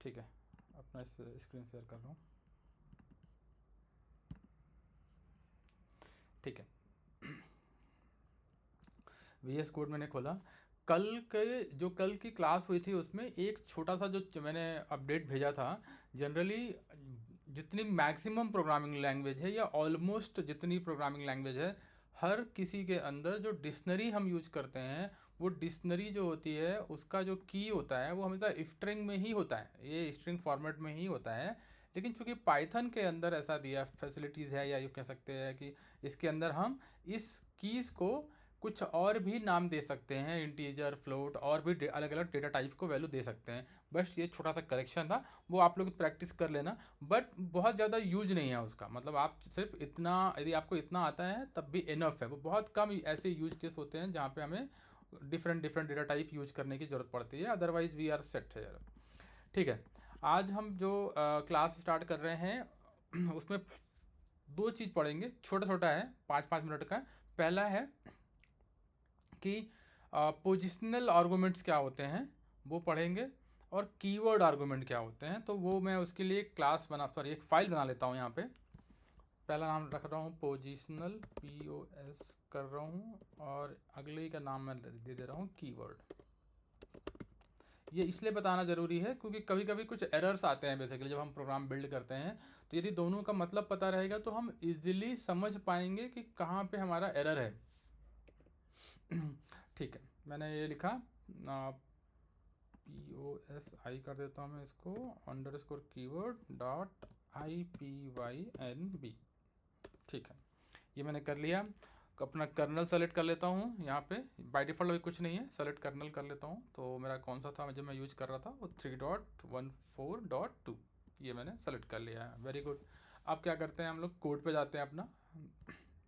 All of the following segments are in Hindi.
ठीक है, अपना स्क्रीन शेयर कर रहा हूँ। ठीक है, VS कोड मैंने खोला। कल की क्लास हुई थी उसमें एक छोटा सा जो मैंने अपडेट भेजा था। जनरली जितनी मैक्सिमम प्रोग्रामिंग लैंग्वेज है या ऑलमोस्ट जितनी प्रोग्रामिंग लैंग्वेज है, हर किसी के अंदर जो डिक्शनरी हम यूज करते हैं, वो डिक्शनरी जो होती है उसका जो की होता है वो हमेशा स्ट्रिंग में ही होता है, ये स्ट्रिंग फॉर्मेट में ही होता है। लेकिन चूंकि पाइथन के अंदर ऐसा दिया फैसिलिटीज़ है, या ये कह सकते हैं कि इसके अंदर हम इस कीज़ को कुछ और भी नाम दे सकते हैं, इंटीजर, फ्लोट, और भी अलग अलग डेटा टाइप को वैल्यू दे सकते हैं। बस ये छोटा सा करेक्शन था, वो आप लोग प्रैक्टिस कर लेना। बट बहुत ज़्यादा यूज नहीं है उसका, मतलब आप सिर्फ इतना, यदि आपको इतना आता है तब भी इनफ है। वो बहुत कम ऐसे यूज केस होते हैं जहाँ पे हमें different different data type use करने की ज़रूरत पड़ती है, अदरवाइज वी आर सेट है। ठीक है, आज हम जो क्लास स्टार्ट कर रहे हैं उसमें दो चीज़ पढ़ेंगे, छोटा छोटा है, 5-5 मिनट का। पहला है कि पोजिशनल आर्गूमेंट्स क्या होते हैं वो पढ़ेंगे, और कीवर्ड आर्गूमेंट क्या होते हैं। तो वो मैं उसके लिए एक फ़ाइल बना लेता हूँ यहाँ पे। पहला नाम रख रहा हूँ पोजिशनल, POS कर रहा हूँ, और अगले का नाम मैं दे रहा हूँ कीवर्ड। ये इसलिए बताना ज़रूरी है क्योंकि कभी कभी कुछ एरर्स आते हैं बेसिकली जब हम प्रोग्राम बिल्ड करते हैं। तो यदि दोनों का मतलब पता रहेगा तो हम इजीली समझ पाएंगे कि कहाँ पे हमारा एरर है। ठीक है, मैंने ये लिखा, POSI कर देता हूँ मैं इसको, अंडरस्कोर कीवर्ड डॉट IPYNB। ठीक है, ये मैंने कर लिया। अपना कर्नल सेलेक्ट कर लेता हूँ यहाँ पे, बाय डिफ़ॉल्ट अभी कुछ नहीं है, सेलेक्ट कर्नल कर लेता हूँ। तो मेरा कौन सा था जब मैं यूज कर रहा था, वो 3.14.2, ये मैंने सेलेक्ट कर लिया है। Very good. अब क्या करते हैं, हम लोग कोड पे जाते हैं अपना,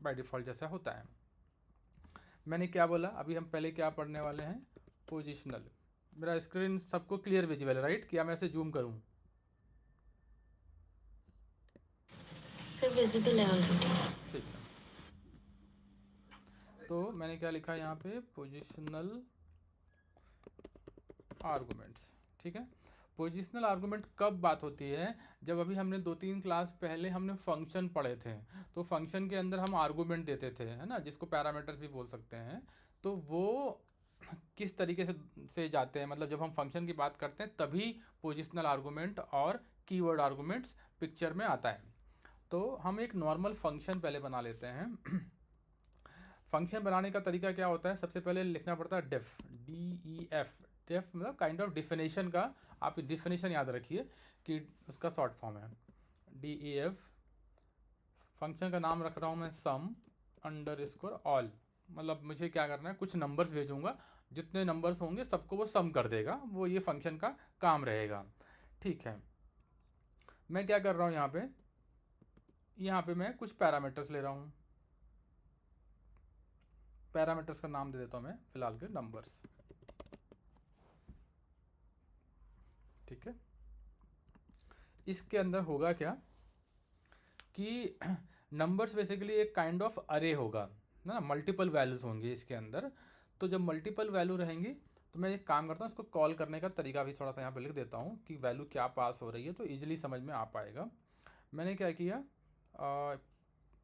बाय डिफ़ॉल्ट जैसा होता है। मैंने क्या बोला, अभी हम पहले क्या पढ़ने वाले हैं, पोजिशनल। मेरा स्क्रीन सबको क्लियर विजिबल है, राइट? क्या मैं इसे जूम करूं? सर विजिबल है ऑलरेडी। ठीक है, तो मैंने क्या लिखा यहाँ पे, पोजिशनल आर्गूमेंट्स। ठीक है, पोजिशनल आर्गूमेंट कब बात होती है, जब अभी हमने 2-3 क्लास पहले हमने फंक्शन पढ़े थे। तो फंक्शन के अंदर हम आर्गूमेंट देते थे, है ना, जिसको पैरामीटर्स भी बोल सकते हैं। तो वो किस तरीके से जाते हैं, मतलब जब हम फंक्शन की बात करते हैं तभी पोजिशनल आर्गूमेंट और कीवर्ड आर्गूमेंट्स पिक्चर में आता है। तो हम एक नॉर्मल फंक्शन पहले बना लेते हैं। फंक्शन बनाने का तरीका क्या होता है, सबसे पहले लिखना पड़ता है डेफ, DEF। डेफ मतलब काइंड ऑफ डिफिनेशन का, आप डिफिनेशन याद रखिए कि उसका शॉर्ट फॉर्म है DEF। फंक्शन का नाम रख रहा हूँ मैं सम अंडरस्कोर ऑल, मतलब मुझे क्या करना है, कुछ नंबर्स भेजूंगा, जितने नंबर्स होंगे सबको वो सम कर देगा, वो ये फंक्शन का काम रहेगा। ठीक है, मैं क्या कर रहा हूँ यहाँ पे मैं कुछ पैरामीटर्स ले रहा हूँ। पैरामीटर्स का नाम दे देता हूँ मैं फिलहाल के नंबर्स। ठीक है, इसके अंदर होगा क्या कि नंबर्स बेसिकली एक काइंड ऑफ अरे होगा ना, मल्टीपल वैल्यूज़ होंगी इसके अंदर। तो जब मल्टीपल वैल्यू रहेंगी तो मैं एक काम करता हूँ, इसको कॉल करने का तरीका भी थोड़ा सा यहाँ पे लिख देता हूँ कि वैल्यू क्या पास हो रही है, तो ईजिली समझ में आ पाएगा। मैंने क्या किया,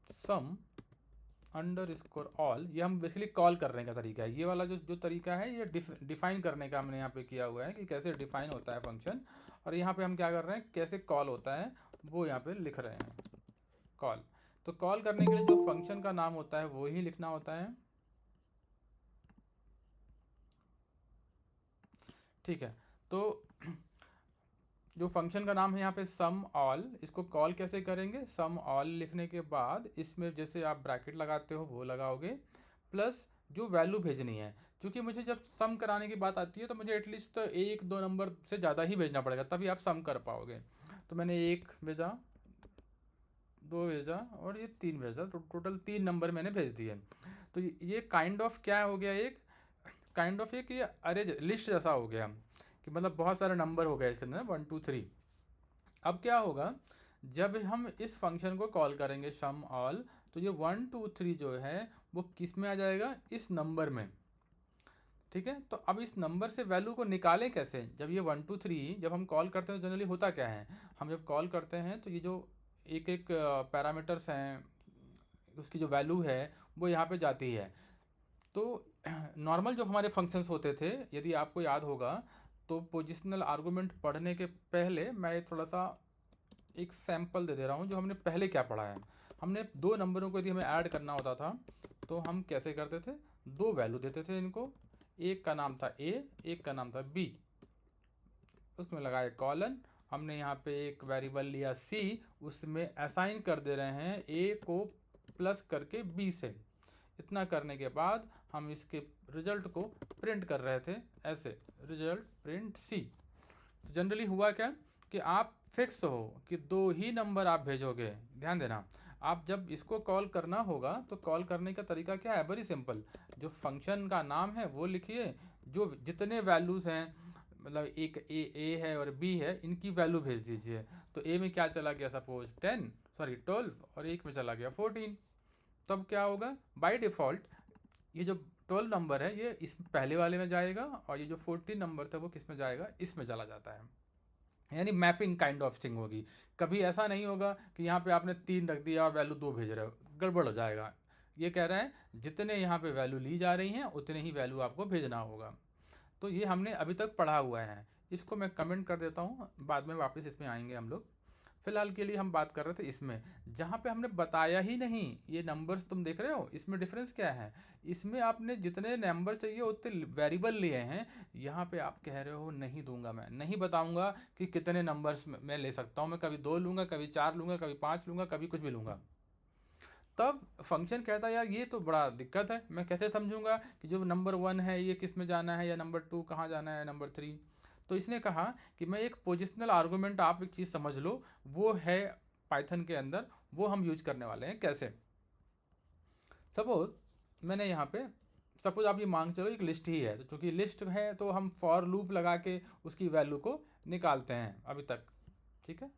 सम अंडरस्कोर ऑल, ये हम बेसिकली कॉल करने का तरीका है। ये वाला जो जो तरीका है ये डिफाइन करने का हमने यहाँ पे किया हुआ है कि कैसे डिफाइन होता है फंक्शन, और यहाँ पे हम क्या कर रहे हैं, कैसे कॉल होता है वो यहाँ पे लिख रहे हैं, कॉल। तो कॉल करने के लिए जो फंक्शन का नाम होता है वो ही लिखना होता है। ठीक है, तो जो फंक्शन का नाम है यहाँ पे सम ऑल, इसको कॉल कैसे करेंगे, सम ऑल लिखने के बाद इसमें जैसे आप ब्रैकेट लगाते हो वो लगाओगे, प्लस जो वैल्यू भेजनी है। क्योंकि मुझे जब सम कराने की बात आती है तो मुझे एटलीस्ट 1-2 नंबर से ज़्यादा ही भेजना पड़ेगा, तभी आप सम कर पाओगे। तो मैंने 1 भेजा, 2 भेजा, और ये 3 भेजा, तो टोटल 3 नंबर मैंने भेज दिए। तो ये काइंड ऑफ क्या हो गया, एक काइंड ऑफ एक ये अरे लिस्ट जैसा हो गया, कि मतलब बहुत सारे नंबर हो गए इसके अंदर, 1 2 3। अब क्या होगा, जब हम इस फंक्शन को कॉल करेंगे सम ऑल, तो ये 1 2 3 जो है वो किस में आ जाएगा, इस नंबर में। ठीक है। तो अब इस नंबर से वैल्यू को निकालें कैसे? जब ये 1 2 3 जब हम कॉल करते हैं तो जनरली होता क्या है, हम जब कॉल करते हैं तो ये जो एक एक पैरामीटर्स हैं उसकी जो वैल्यू है वो यहाँ पे जाती है। तो नॉर्मल जो हमारे फंक्शंस होते थे, यदि आपको याद होगा, तो पोजिशनल आर्गूमेंट पढ़ने के पहले मैं थोड़ा सा एक सैंपल दे दे रहा हूँ जो हमने पहले क्या पढ़ा है। हमने दो नंबरों को यदि हमें ऐड करना होता था तो हम कैसे करते थे, दो वैल्यू देते थे इनको, एक का नाम था ए, एक का नाम था बी, उसमें लगाए कॉलन, हमने यहाँ पे एक वेरिएबल लिया सी, उसमें असाइन कर दे रहे हैं ए को प्लस करके बी से। इतना करने के बाद हम इसके रिजल्ट को प्रिंट कर रहे थे ऐसे, रिजल्ट प्रिंट सी। तो जनरली हुआ क्या कि आप फिक्स हो कि दो ही नंबर आप भेजोगे। ध्यान देना, आप जब इसको कॉल करना होगा तो कॉल करने का तरीका क्या है, वेरी सिंपल। जो फंक्शन का नाम है वो लिखिए, जो जितने वैल्यूज़ हैं, मतलब एक ए है और बी है, इनकी वैल्यू भेज दीजिए। तो ए में क्या चला गया, सपोज 12 और एक में चला गया 14। तब क्या होगा, बाय डिफ़ॉल्ट ये जो 12 नंबर है ये इस पहले वाले में जाएगा और ये जो 14 नंबर था वो किस में जाएगा, इसमें चला जाता है। यानी मैपिंग काइंड ऑफ थिंग होगी। कभी ऐसा नहीं होगा कि यहाँ पे आपने 3 रख दिया और वैल्यू 2 भेज रहे हो, गड़बड़ हो जाएगा। ये कह रहा है जितने यहाँ पे वैल्यू ली जा रही हैं उतने ही वैल्यू आपको भेजना होगा। तो ये हमने अभी तक पढ़ा हुआ है, इसको मैं कमेंट कर देता हूँ, बाद में वापस इसमें आएंगे हम लोग। फिलहाल के लिए हम बात कर रहे थे इसमें, जहाँ पे हमने बताया ही नहीं ये नंबर्स तुम देख रहे हो, इसमें डिफरेंस क्या है। इसमें आपने जितने नंबर चाहिए उतने वेरिएबल लिए हैं, यहाँ पे आप कह रहे हो नहीं दूंगा, मैं नहीं बताऊंगा कि कितने नंबर्स मैं ले सकता हूँ, मैं कभी 2 लूँगा, कभी 4 लूँगा, कभी 5 लूँगा, कभी कुछ भी लूँगा। तब फंक्शन कहता है यार ये तो बड़ा दिक्कत है, मैं कैसे समझूंगा कि जो नंबर 1 है ये किस में जाना है, या नंबर 2 कहाँ जाना है, नंबर 3। तो इसने कहा कि मैं एक पोजिशनल आर्गूमेंट, आप एक चीज़ समझ लो, वो है पाइथन के अंदर, वो हम यूज करने वाले हैं। कैसे, सपोज मैंने यहाँ पे, सपोज आप ये मांग चलो एक लिस्ट ही है, तो चूँकि लिस्ट है तो हम फॉर लूप लगा के उसकी वैल्यू को निकालते हैं अभी तक। ठीक है,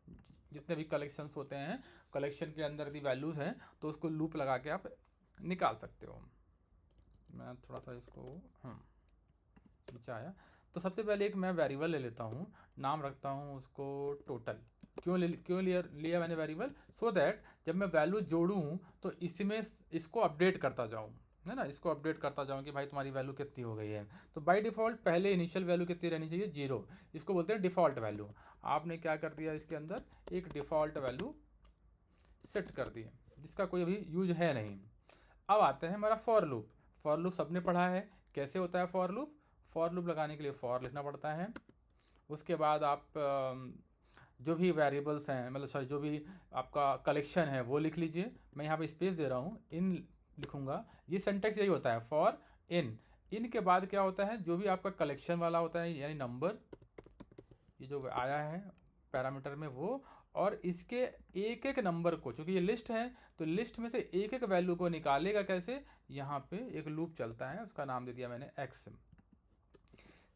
जितने भी कलेक्शंस होते हैं, कलेक्शन के अंदर यदि वैल्यूज़ हैं तो उसको लूप लगा के आप निकाल सकते हो। मैं थोड़ा सा इसको नीचे आया, तो सबसे पहले एक मैं वेरिएबल ले लेता हूँ, नाम रखता हूँ उसको टोटल। क्यों लिया मैंने वेरिएबल, सो दैट जब मैं वैल्यू जोड़ूँ तो इसमें इसको अपडेट करता जाऊँ, है ना, इसको अपडेट करता जाऊँ कि भाई तुम्हारी वैल्यू कितनी हो गई है। तो बाय डिफ़ॉल्ट पहले इनिशियल वैल्यू कितनी रहनी चाहिए, 0, इसको बोलते हैं डिफ़ॉल्ट वैल्यू। आपने क्या कर दिया, इसके अंदर एक डिफ़ॉल्ट वैल्यू सेट कर दी जिसका कोई अभी यूज है नहीं। अब आते हैं हमारा फॉर लूप। फॉर लूप सबने पढ़ा है, कैसे होता है फॉर लूप। फॉर लूप लगाने के लिए फॉर लिखना पड़ता है, उसके बाद आप जो भी वेरिएबल्स हैं, मतलब सॉरी जो भी आपका कलेक्शन है वो लिख लीजिए। मैं यहाँ पे स्पेस दे रहा हूँ, इन लिखूँगा, ये सेंटेक्स यही होता है, फॉर इन के बाद क्या होता है, जो भी आपका कलेक्शन वाला होता है, यानी नंबर ये जो आया है पैरामीटर में वो, और इसके एक एक नंबर को, चूँकि ये लिस्ट है तो लिस्ट में से एक एक वैल्यू को निकालेगा कैसे, यहाँ पे एक लूप चलता है, उसका नाम दे दिया मैंने एक्स।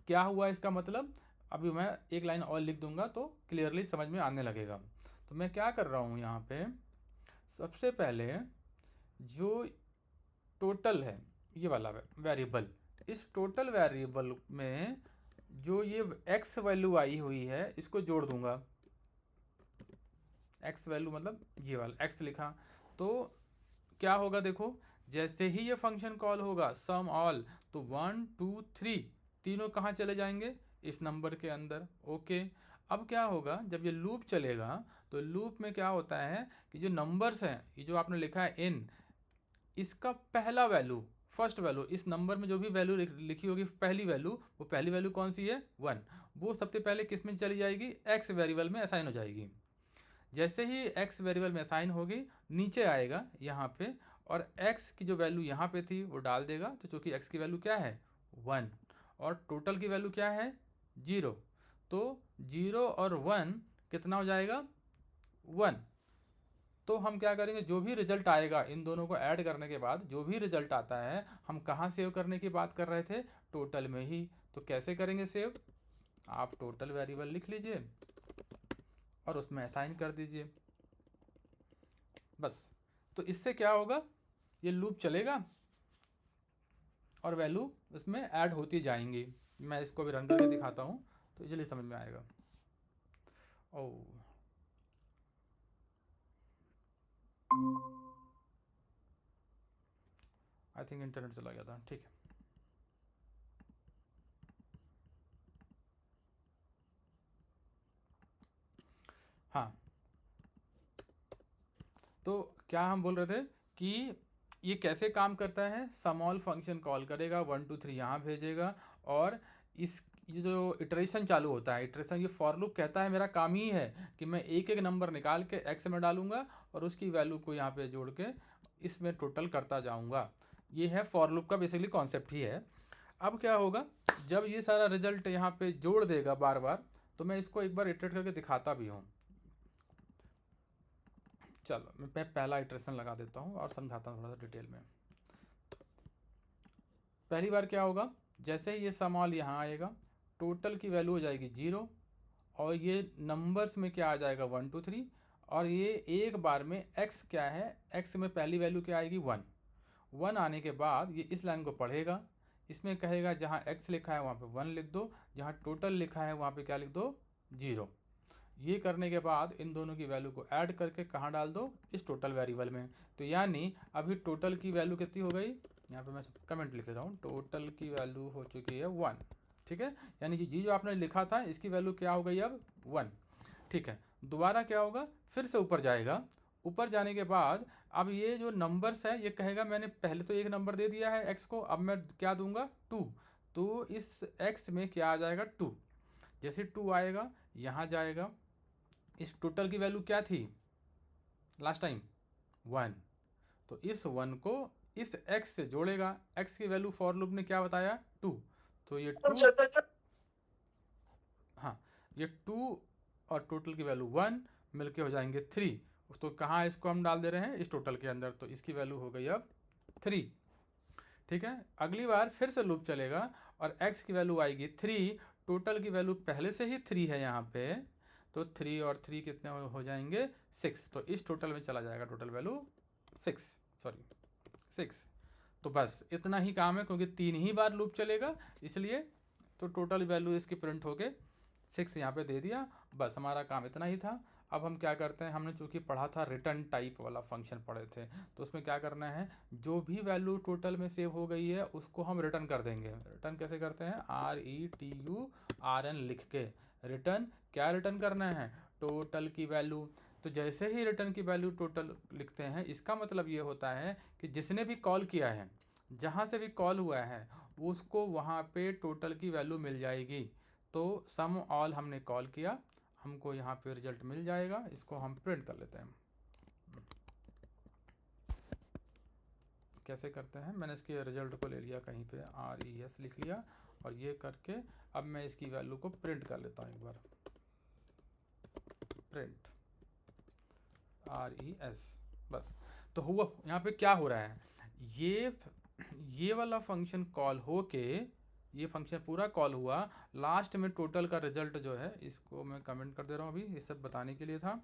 क्या हुआ इसका मतलब, अभी मैं एक लाइन और लिख दूंगा तो क्लियरली समझ में आने लगेगा। तो मैं क्या कर रहा हूँ यहाँ पे, सबसे पहले जो टोटल है ये वाला वेरिएबल, इस टोटल वेरिएबल में जो ये एक्स वैल्यू आई हुई है इसको जोड़ दूंगा। एक्स वैल्यू मतलब ये वाला एक्स लिखा, तो क्या होगा देखो, जैसे ही ये फंक्शन कॉल होगा सम ऑल, तो 1 2 3 तीनों कहाँ चले जाएंगे, इस नंबर के अंदर। ओके, अब क्या होगा जब ये लूप चलेगा, तो लूप में क्या होता है कि जो नंबर्स हैं, ये जो आपने लिखा है n, इसका पहला वैल्यू, फर्स्ट वैल्यू, इस नंबर में जो भी वैल्यू लिखी होगी पहली वैल्यू, वो पहली वैल्यू कौन सी है, 1, वो सबसे पहले किस में चली जाएगी, एक्स वेरिएबल में असाइन हो जाएगी। जैसे ही x वेरिएबल में असाइन होगी नीचे आएगा यहाँ पे, और x की जो वैल्यू यहाँ पे थी वो डाल देगा। तो चूँकि x की वैल्यू क्या है 1 और टोटल की वैल्यू क्या है 0, तो 0 और 1 कितना हो जाएगा 1। तो हम क्या करेंगे, जो भी रिजल्ट आएगा इन दोनों को ऐड करने के बाद जो भी रिजल्ट आता है, हम कहाँ सेव करने की बात कर रहे थे, टोटल में ही। तो कैसे करेंगे सेव, आप टोटल वेरिएबल लिख लीजिए और उसमें असाइन कर दीजिए, बस। तो इससे क्या होगा, ये लूप चलेगा और वैल्यू उसमें ऐड होती जाएंगी। मैं इसको अभी रन करके दिखाता हूँ तो इजीली समझ में आएगा। ओह, आई थिंक इंटरनेट चला गया था, ठीक है। हाँ, तो क्या हम बोल रहे थे कि ये कैसे काम करता है। स्मॉल फंक्शन कॉल करेगा, 1 2 3 यहाँ भेजेगा, और इस ये जो इटरेशन चालू होता है, इटरेशन, ये फॉर लूप कहता है मेरा काम ही है कि मैं एक एक नंबर निकाल के एक्स में डालूंगा और उसकी वैल्यू को यहाँ पे जोड़ के इसमें टोटल करता जाऊँगा। ये है फॉर लूप का बेसिकली कॉन्सेप्ट ही है। अब क्या होगा, जब ये सारा रिजल्ट यहाँ पे जोड़ देगा बार बार, तो मैं इसको एक बार इटरेट करके दिखाता भी हूँ। चलो मैं पहला इटरेशन लगा देता हूँ और समझाता हूँ थोड़ा सा डिटेल में। पहली बार क्या होगा, जैसे ही ये स्मॉल यहाँ आएगा, टोटल की वैल्यू हो जाएगी 0, और ये नंबर्स में क्या आ जाएगा 1 2 3, और ये एक बार में x क्या है, x में पहली वैल्यू क्या आएगी 1। 1 आने के बाद ये इस लाइन को पढ़ेगा, इसमें कहेगा जहाँ x लिखा है वहाँ पे 1 लिख दो, जहाँ टोटल लिखा है वहाँ पे क्या लिख दो, 0। ये करने के बाद इन दोनों की वैल्यू को ऐड करके कहाँ डाल दो, इस टोटल वेरिएबल में। तो यानी अभी टोटल की वैल्यू कितनी हो गई, यहाँ पे मैं कमेंट लिख रहा हूँ, टोटल की वैल्यू हो चुकी है 1, ठीक है। यानी कि जी जो आपने लिखा था इसकी वैल्यू क्या हो गई अब 1, ठीक है। दोबारा क्या होगा, फिर से ऊपर जाएगा, ऊपर जाने के बाद अब ये जो नंबर्स है ये कहेगा मैंने पहले तो एक नंबर दे दिया है x को, अब मैं क्या दूंगा 2, तो इस x में क्या आ जाएगा 2। जैसे 2 आएगा यहाँ जाएगा, इस टोटल की वैल्यू क्या थी लास्ट टाइम 1, तो इस 1 को इस x से जोड़ेगा, x की वैल्यू फॉर लूप ने क्या बताया 2, तो ये 2, हाँ ये 2 और टोटल की वैल्यू 1 मिलके हो जाएंगे 3। तो कहाँ इसको हम डाल दे रहे हैं, इस टोटल के अंदर, तो इसकी वैल्यू हो गई अब 3, ठीक है। अगली बार फिर से लूप चलेगा और x की वैल्यू आएगी 3, टोटल की वैल्यू पहले से ही 3 है यहाँ पे, तो 3 और 3 कितने हो जाएंगे 6, तो इस टोटल में चला जाएगा टोटल वैल्यू 6। तो बस इतना ही काम है, क्योंकि 3 ही बार लूप चलेगा इसलिए, तो टोटल वैल्यू इसकी प्रिंट होके 6 यहाँ पे दे दिया, बस हमारा काम इतना ही था। अब हम क्या करते हैं, हमने चूँकि पढ़ा था रिटर्न टाइप वाला फंक्शन पढ़े थे, तो उसमें क्या करना है, जो भी वैल्यू टोटल में सेव हो गई है उसको हम रिटर्न कर देंगे। रिटर्न कैसे करते हैं, RETURN लिख के रिटर्न, क्या रिटर्न करना है, टोटल की वैल्यू। तो जैसे ही रिटर्न की वैल्यू टोटल लिखते हैं, इसका मतलब ये होता है कि जिसने भी कॉल किया है, जहाँ से भी कॉल हुआ है, उसको वहाँ पे टोटल की वैल्यू मिल जाएगी। तो सम ऑल हमने कॉल किया, हमको यहाँ पे रिजल्ट मिल जाएगा। इसको हम प्रिंट कर लेते हैं। कैसे करते हैं, मैंने इसके रिजल्ट को ले लिया कहीं पे, RES लिख लिया, और ये करके अब मैं इसकी वैल्यू को प्रिंट कर लेता हूँ एक बार, प्रिंट RES, बस। तो हुआ यहाँ पे क्या हो रहा है, ये वाला फंक्शन कॉल हो के, ये फंक्शन पूरा कॉल हुआ, लास्ट में टोटल का रिजल्ट जो है, इसको मैं कमेंट कर दे रहा हूँ, अभी ये सब बताने के लिए था।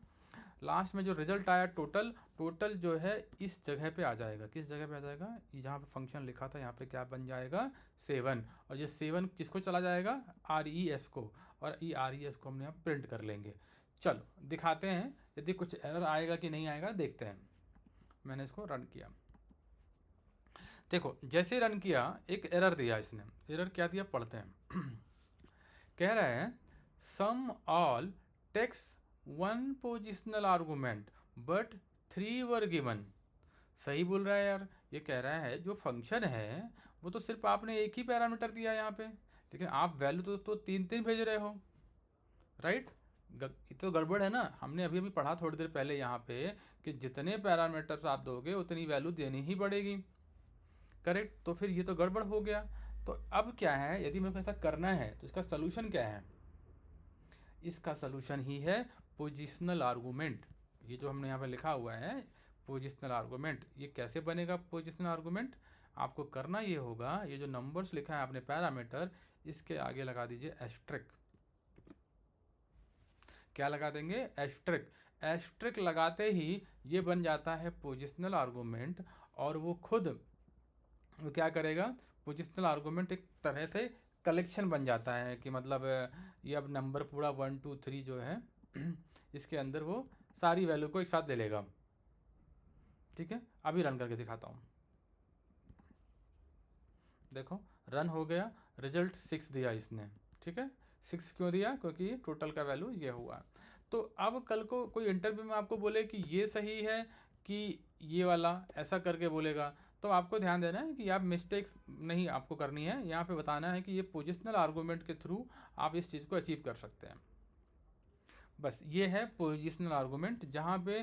लास्ट में जो रिजल्ट आया टोटल जो है इस जगह पे आ जाएगा, किस जगह पे आ जाएगा, जहाँ पे फंक्शन लिखा था यहाँ पे क्या बन जाएगा 7, और ये 7 किसको चला जाएगा, RES को, और ये RES को हमने यहाँ प्रिंट कर लेंगे। चलो दिखाते हैं यदि कुछ एरर आएगा कि नहीं आएगा, देखते हैं। मैंने इसको रन किया, देखो जैसे रन किया एक एरर दिया इसने। एरर क्या दिया, पढ़ते हैं। कह रहा है sum all takes 1 positional argument but 3 were given. सही बोल रहा है यार, ये कह रहा है जो फंक्शन है वो तो सिर्फ आपने एक ही पैरामीटर दिया यहाँ पे, लेकिन आप वैल्यू तो 3 भेज रहे हो, राइट। ये तो गड़बड़ है ना। हमने अभी पढ़ा थोड़ी देर पहले यहाँ पे कि जितने पैरामीटर्स आप दोगे उतनी वैल्यू देनी ही पड़ेगी, करेक्ट। तो फिर ये तो गड़बड़ हो गया। तो अब क्या है, यदि मेरे को ऐसा करना है तो इसका सलूशन क्या है, इसका सलूशन ही है पोजिशनल आर्गूमेंट। ये जो हमने यहाँ पे लिखा हुआ है पोजिशनल आर्गूमेंट, ये कैसे बनेगा पोजिशनल आर्गूमेंट, आपको करना ये होगा, ये जो नंबर्स लिखा है आपने पैरामीटर, इसके आगे लगा दीजिए एस्ट्रिक। क्या लगा देंगे, एस्ट्रिक। एस्ट्रिक लगाते ही ये बन जाता है पोजिशनल आर्गूमेंट, और वो खुद वो क्या करेगा, पोजिशनल आर्गूमेंट एक तरह से कलेक्शन बन जाता है कि मतलब ये अब नंबर पूरा 1 2 3 जो है इसके अंदर वो सारी वैल्यू को एक साथ ले लेगा। ठीक है, अभी रन करके दिखाता हूँ। देखो रन हो गया, रिजल्ट 6 दिया इसने। ठीक है, 6 क्यों दिया? क्योंकि टोटल का वैल्यू ये हुआ। तो अब कल को कोई इंटरव्यू में आपको बोले कि ये सही है कि ये वाला, ऐसा करके बोलेगा, तो आपको ध्यान देना है कि आप मिस्टेक्स नहीं आपको करनी है। यहाँ पे बताना है कि ये पोजिशनल आर्गूमेंट के थ्रू आप इस चीज़ को अचीव कर सकते हैं। बस ये है पोजिशनल आर्गूमेंट, जहाँ पे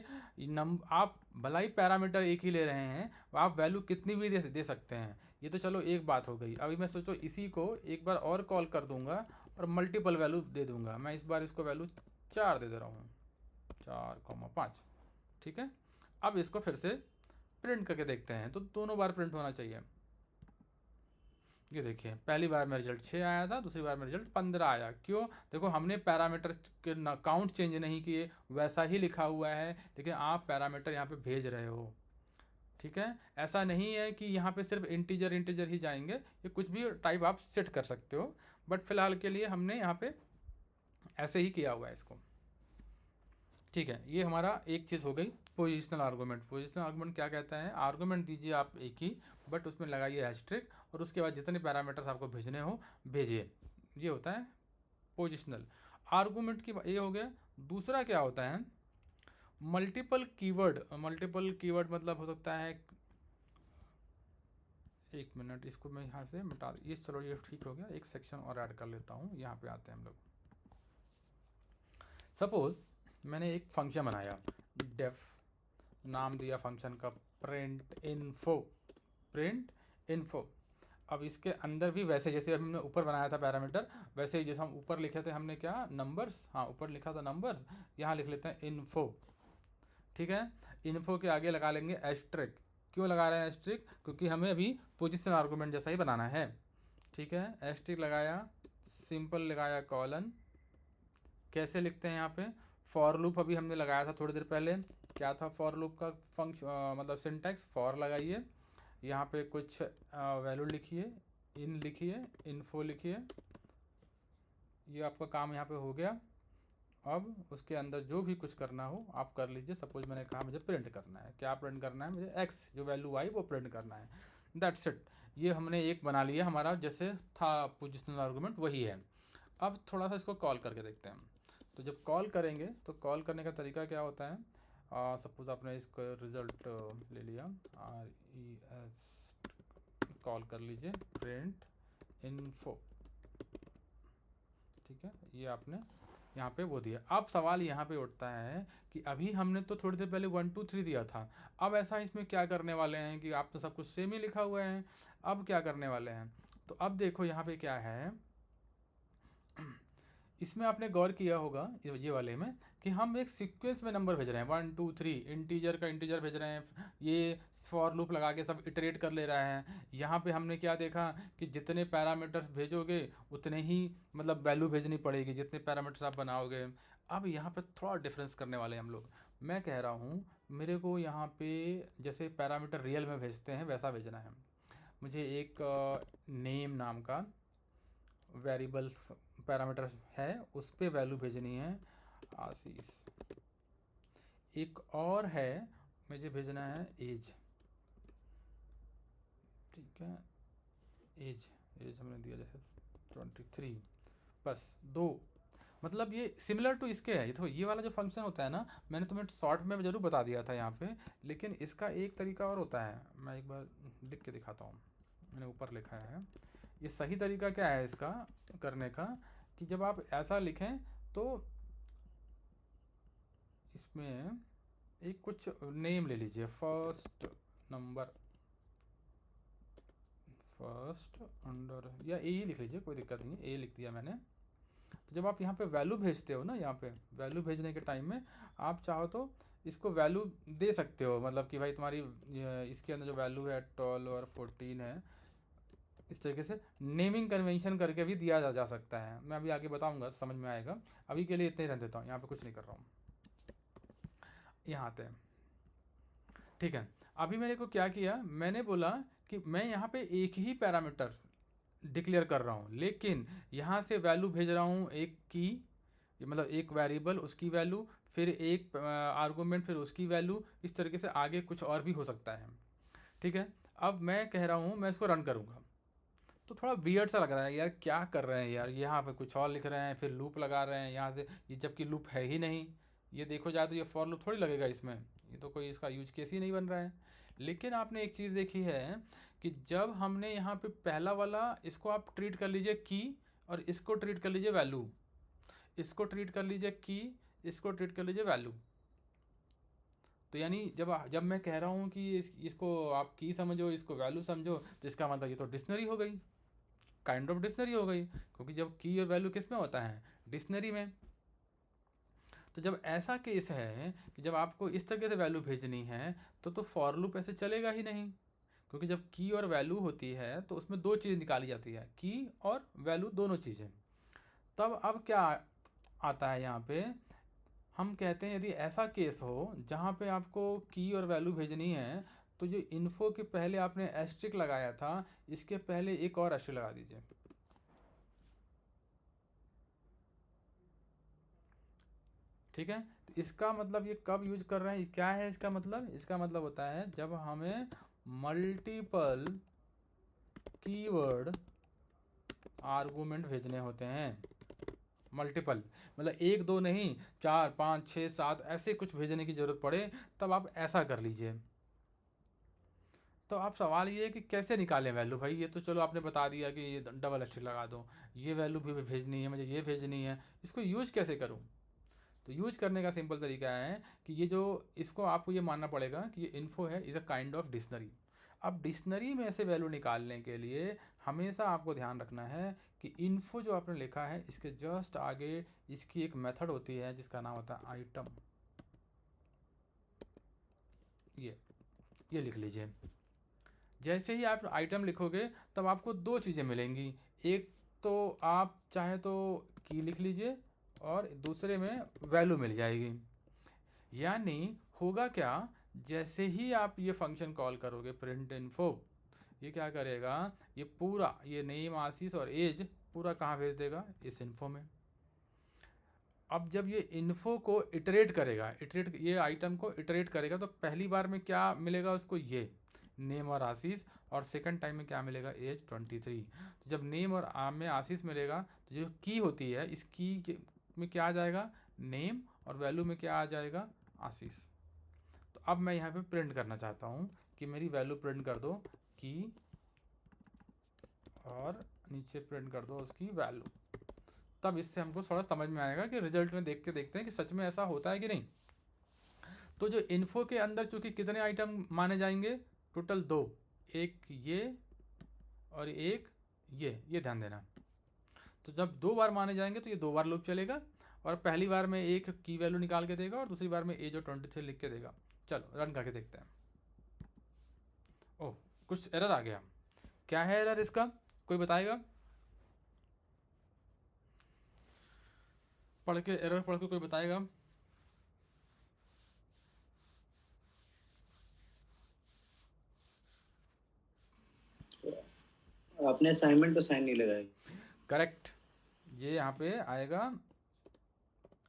आप भला ही पैरामीटर एक ही ले रहे हैं, आप वैल्यू कितनी भी दे सकते हैं। ये तो चलो एक बात हो गई। अभी मैं सोचो इसी को एक बार और कॉल कर दूंगा और मल्टीपल वैल्यू दे दूंगा। मैं इस बार इसको वैल्यू 4 दे रहा हूँ, 4,5। ठीक है, अब इसको फिर से प्रिंट करके देखते हैं, तो दोनों बार प्रिंट होना चाहिए। ये देखिए, पहली बार में रिजल्ट 6 आया था, दूसरी बार में रिजल्ट 15 आया। क्यों? देखो हमने पैरामीटर के काउंट चेंज नहीं किए, वैसा ही लिखा हुआ है, लेकिन आप पैरामीटर यहाँ पे भेज रहे हो। ठीक है, ऐसा नहीं है कि यहाँ पे सिर्फ इंटीजर इंटीजर ही जाएंगे, ये कुछ भी टाइप आप सेट कर सकते हो, बट फिलहाल के लिए हमने यहाँ पे ऐसे ही किया हुआ है इसको। ठीक है, ये हमारा एक चीज़ हो गई पोजिशनल आर्गूमेंट। पोजिशनल आर्गूमेंट क्या कहता है? आर्गूमेंट दीजिए आप एक ही, बट उसमें लगाइए हैशट्रिक, और उसके बाद जितने पैरामीटर्स आपको भेजने हो भेजिए। ये होता है पोजिशनल आर्गूमेंट की। ये हो गया। दूसरा क्या होता है? Multiple keyword. मल्टीपल कीवर्ड मतलब हो सकता है, एक मिनट, इसको मैं यहाँ से मिटा ये, चलो ये ठीक हो गया। एक सेक्शन और ऐड कर लेता हूँ। यहाँ पे आते हैं हम लोग। सपोज मैंने एक फंक्शन बनाया, डेफ नाम दिया फंक्शन का, प्रिंट इन्फो। अब इसके अंदर भी वैसे जैसे हमने ऊपर बनाया था पैरामीटर, वैसे ही जैसे हम ऊपर लिखे थे हमने क्या, नंबर्स। हाँ, ऊपर लिखा था नंबर्स, यहाँ लिख लेते हैं इन्फो। ठीक है, इन्फो के आगे लगा लेंगे एस्ट्रिक। क्यों लगा रहे हैं एस्ट्रिक? क्योंकि हमें अभी पोजिशन आर्गूमेंट जैसा ही बनाना है। ठीक है, एस्ट्रिक लगाया, सिंपल लगाया कॉलन। कैसे लिखते हैं यहाँ पे? फॉर लूप अभी हमने लगाया था थोड़ी देर पहले। क्या था फॉर लूप का फंक्शन, मतलब सिंटैक्स? फॉर लगाइए, यहाँ पे कुछ वैल्यू लिखिए, इन लिखिए, इन्फो लिखिए। ये आपका काम यहाँ पे हो गया। अब उसके अंदर जो भी कुछ करना हो आप कर लीजिए। सपोज मैंने कहा मुझे प्रिंट करना है, क्या प्रिंट करना है? मुझे एक्स जो वैल्यू आई वो प्रिंट करना है। That's it. ये हमने एक बना लिया, हमारा जैसे था पोजिशनल आर्गूमेंट वही है। अब थोड़ा सा इसको कॉल करके देखते हैं। तो जब कॉल करेंगे तो कॉल करने का तरीका क्या होता है? सपोज आपने इसको रिजल्ट ले लिया, RES कॉल कर लीजिए, प्रिंट इन्फो। ठीक है, ये आपने यहाँ पे वो दिया। अब सवाल यहाँ पे उठता है कि अभी हमने तो थोड़ी देर पहले 1 2 3 दिया था, अब ऐसा इसमें क्या करने वाले हैं कि आप तो सब कुछ सेम ही लिखा हुआ है, अब क्या करने वाले हैं? तो अब देखो यहाँ पे क्या है, इसमें आपने गौर किया होगा ये वाले में कि हम एक सीक्वेंस में नंबर भेज रहे हैं, 1 2 3 इंटीजर का इंटीजर भेज रहे हैं। ये फॉर लूप लगा के सब इटरेट कर ले रहा है। यहाँ पे हमने क्या देखा कि जितने पैरामीटर्स भेजोगे उतने ही मतलब वैल्यू भेजनी पड़ेगी, जितने पैरामीटर्स आप बनाओगे। अब यहाँ पे थोड़ा डिफरेंस करने वाले हैं हम लोग। मैं कह रहा हूँ मेरे को यहाँ पे जैसे पैरामीटर रियल में भेजते हैं वैसा भेजना है। मुझे एक नेम नाम का वेरिएबल्स पैरामीटर है, उस पर वैल्यू भेजनी है आशीष। एक और है, मुझे भेजना है एज। ठीक है, एज हमने दिया जैसे 23। बस दो, मतलब ये सिमिलर टू इसके है। तो ये वाला जो फंक्शन होता है ना, मैंने तुम्हें शॉर्ट में ज़रूर बता दिया था यहाँ पे, लेकिन इसका एक तरीका और होता है। मैं एक बार लिख के दिखाता हूँ, मैंने ऊपर लिखा है। ये सही तरीका क्या है इसका करने का, कि जब आप ऐसा लिखें तो इसमें एक कुछ नेम ले लीजिए, फर्स्ट नंबर, फर्स्ट अंडर, या ए ही लिख लीजिए, कोई दिक्कत नहीं है, ए लिख दिया मैंने। तो जब आप यहाँ पे वैल्यू भेजते हो ना, यहाँ पे वैल्यू भेजने के टाइम में आप चाहो तो इसको वैल्यू दे सकते हो, मतलब कि भाई तुम्हारी इसके अंदर जो वैल्यू है 12 और 14 है, इस तरीके से नेमिंग कन्वेंशन करके भी दिया जा सकता है। मैं अभी आगे बताऊंगा तो समझ में आएगा, अभी के लिए इतने ही रह देता हूँ, यहाँ पे कुछ नहीं कर रहा हूँ। यहाँ आते हैं। ठीक है, अभी मैंने को क्या किया, मैंने बोला कि मैं यहाँ पे एक ही पैरामीटर डिक्लेयर कर रहा हूँ, लेकिन यहाँ से वैल्यू भेज रहा हूँ एक की, मतलब एक वेरिएबल उसकी वैल्यू, फिर एक आर्गूमेंट, फिर उसकी वैल्यू, इस तरीके से आगे कुछ और भी हो सकता है। ठीक है, अब मैं कह रहा हूँ मैं इसको रन करूँगा, तो थोड़ा वियर्ड सा लग रहा है यार, क्या कर रहे हैं यार, यहाँ पे कुछ और लिख रहे हैं, फिर लूप लगा रहे हैं यहाँ से, ये जबकि लूप है ही नहीं। ये देखो जाए तो ये फॉर लूप थोड़ी लगेगा इसमें, ये तो कोई इसका यूज केस ही नहीं बन रहा है। लेकिन आपने एक चीज़ देखी है कि जब हमने यहाँ पे पहला वाला, इसको आप ट्रीट कर लीजिए की, और इसको ट्रीट कर लीजिए वैल्यू, इसको ट्रीट कर लीजिए की, इसको ट्रीट कर लीजिए वैल्यू। तो यानी जब जब मैं कह रहा हूँ कि इसको आप की समझो, इसको वैल्यू समझो, तो इसका मतलब ये तो डिक्शनरी हो गई, काइंड ऑफ डिक्शनरी हो गई, क्योंकि जब की और वैल्यू किस में होता है, डिक्शनरी में। तो जब ऐसा केस है कि जब आपको इस तरीके से वैल्यू भेजनी है, तो फॉर लूप ऐसे चलेगा ही नहीं, क्योंकि जब की और वैल्यू होती है तो उसमें दो चीज़ निकाली जाती है, की और वैल्यू दोनों चीज़ें। तब अब क्या आता है यहाँ पे, हम कहते हैं यदि ऐसा केस हो जहाँ पे आपको की और वैल्यू भेजनी है, तो जो इन्फो के पहले आपने एस्ट्रिक लगाया था, इसके पहले एक और एस्ट्रिक लगा दीजिए। ठीक है, तो इसका मतलब ये कब यूज कर रहे हैं, क्या है इसका मतलब, इसका मतलब होता है जब हमें मल्टीपल कीवर्ड आर्गूमेंट भेजने होते हैं। मल्टीपल मतलब एक दो नहीं, 4 5 6 7 ऐसे कुछ भेजने की ज़रूरत पड़े, तब आप ऐसा कर लीजिए। तो आप सवाल ये है कि कैसे निकालें वैल्यू, भाई ये तो चलो आपने बता दिया कि ये डबल एस्ट्रिक लगा दो, ये वैल्यू भी भेजनी है मुझे, ये भेजनी है, इसको यूज कैसे करूँ। तो यूज करने का सिंपल तरीका है कि ये जो, इसको आपको ये मानना पड़ेगा कि ये इन्फो है, is a kind of dictionary. अब डिक्शनरी में से वैल्यू निकालने के लिए हमेशा आपको ध्यान रखना है कि इन्फो जो आपने लिखा है, इसके जस्ट आगे इसकी एक मेथड होती है जिसका नाम होता है आइटम। ये लिख लीजिए। जैसे ही आप आइटम लिखोगे तब आपको दो चीज़ें मिलेंगी, एक तो आप चाहे तो की लिख लीजिए, और दूसरे में वैल्यू मिल जाएगी। यानी होगा क्या, जैसे ही आप ये फंक्शन कॉल करोगे प्रिंट इन्फो, ये क्या करेगा, ये पूरा ये नेम आशीष और एज पूरा कहाँ भेज देगा, इस इन्फो में। अब जब ये इन्फो को इटरेट करेगा, ये आइटम को इटरेट करेगा, तो पहली बार में क्या मिलेगा उसको, ये नेम और आशीष, और सेकंड टाइम में क्या मिलेगा, एज 23। तो जब नेम और में आशीष मिलेगा, तो जो की होती है, इस की में क्या आ जाएगा, नेम, और वैल्यू में क्या आ जाएगा, आशीष। तो अब मैं यहाँ पे प्रिंट करना चाहता हूँ कि मेरी वैल्यू प्रिंट कर दो की, और नीचे प्रिंट कर दो उसकी वैल्यू। तब इससे हमको थोड़ा समझ में आएगा कि रिजल्ट में देख के देखते हैं कि सच में ऐसा होता है कि नहीं। तो जो इन्फो के अंदर चूंकि कितने आइटम माने जाएंगे, टोटल दो, एक ये और एक ये ध्यान देना। तो जब दो बार माने जाएंगे तो ये दो बार लूप चलेगा, और पहली बार में एक की वैल्यू निकाल के देगा, और दूसरी बार में एज और 23 लिख के देगा। चलो रन करके देखते हैं। ओह, कुछ एरर आ गया, क्या है एरर इसका, कोई बताएगा, पढ़ के एरर पढ़ के कोई बताएगा। आपने असाइनमेंट तो साइन नहीं लगाया। करेक्ट, ये यहाँ पे आएगा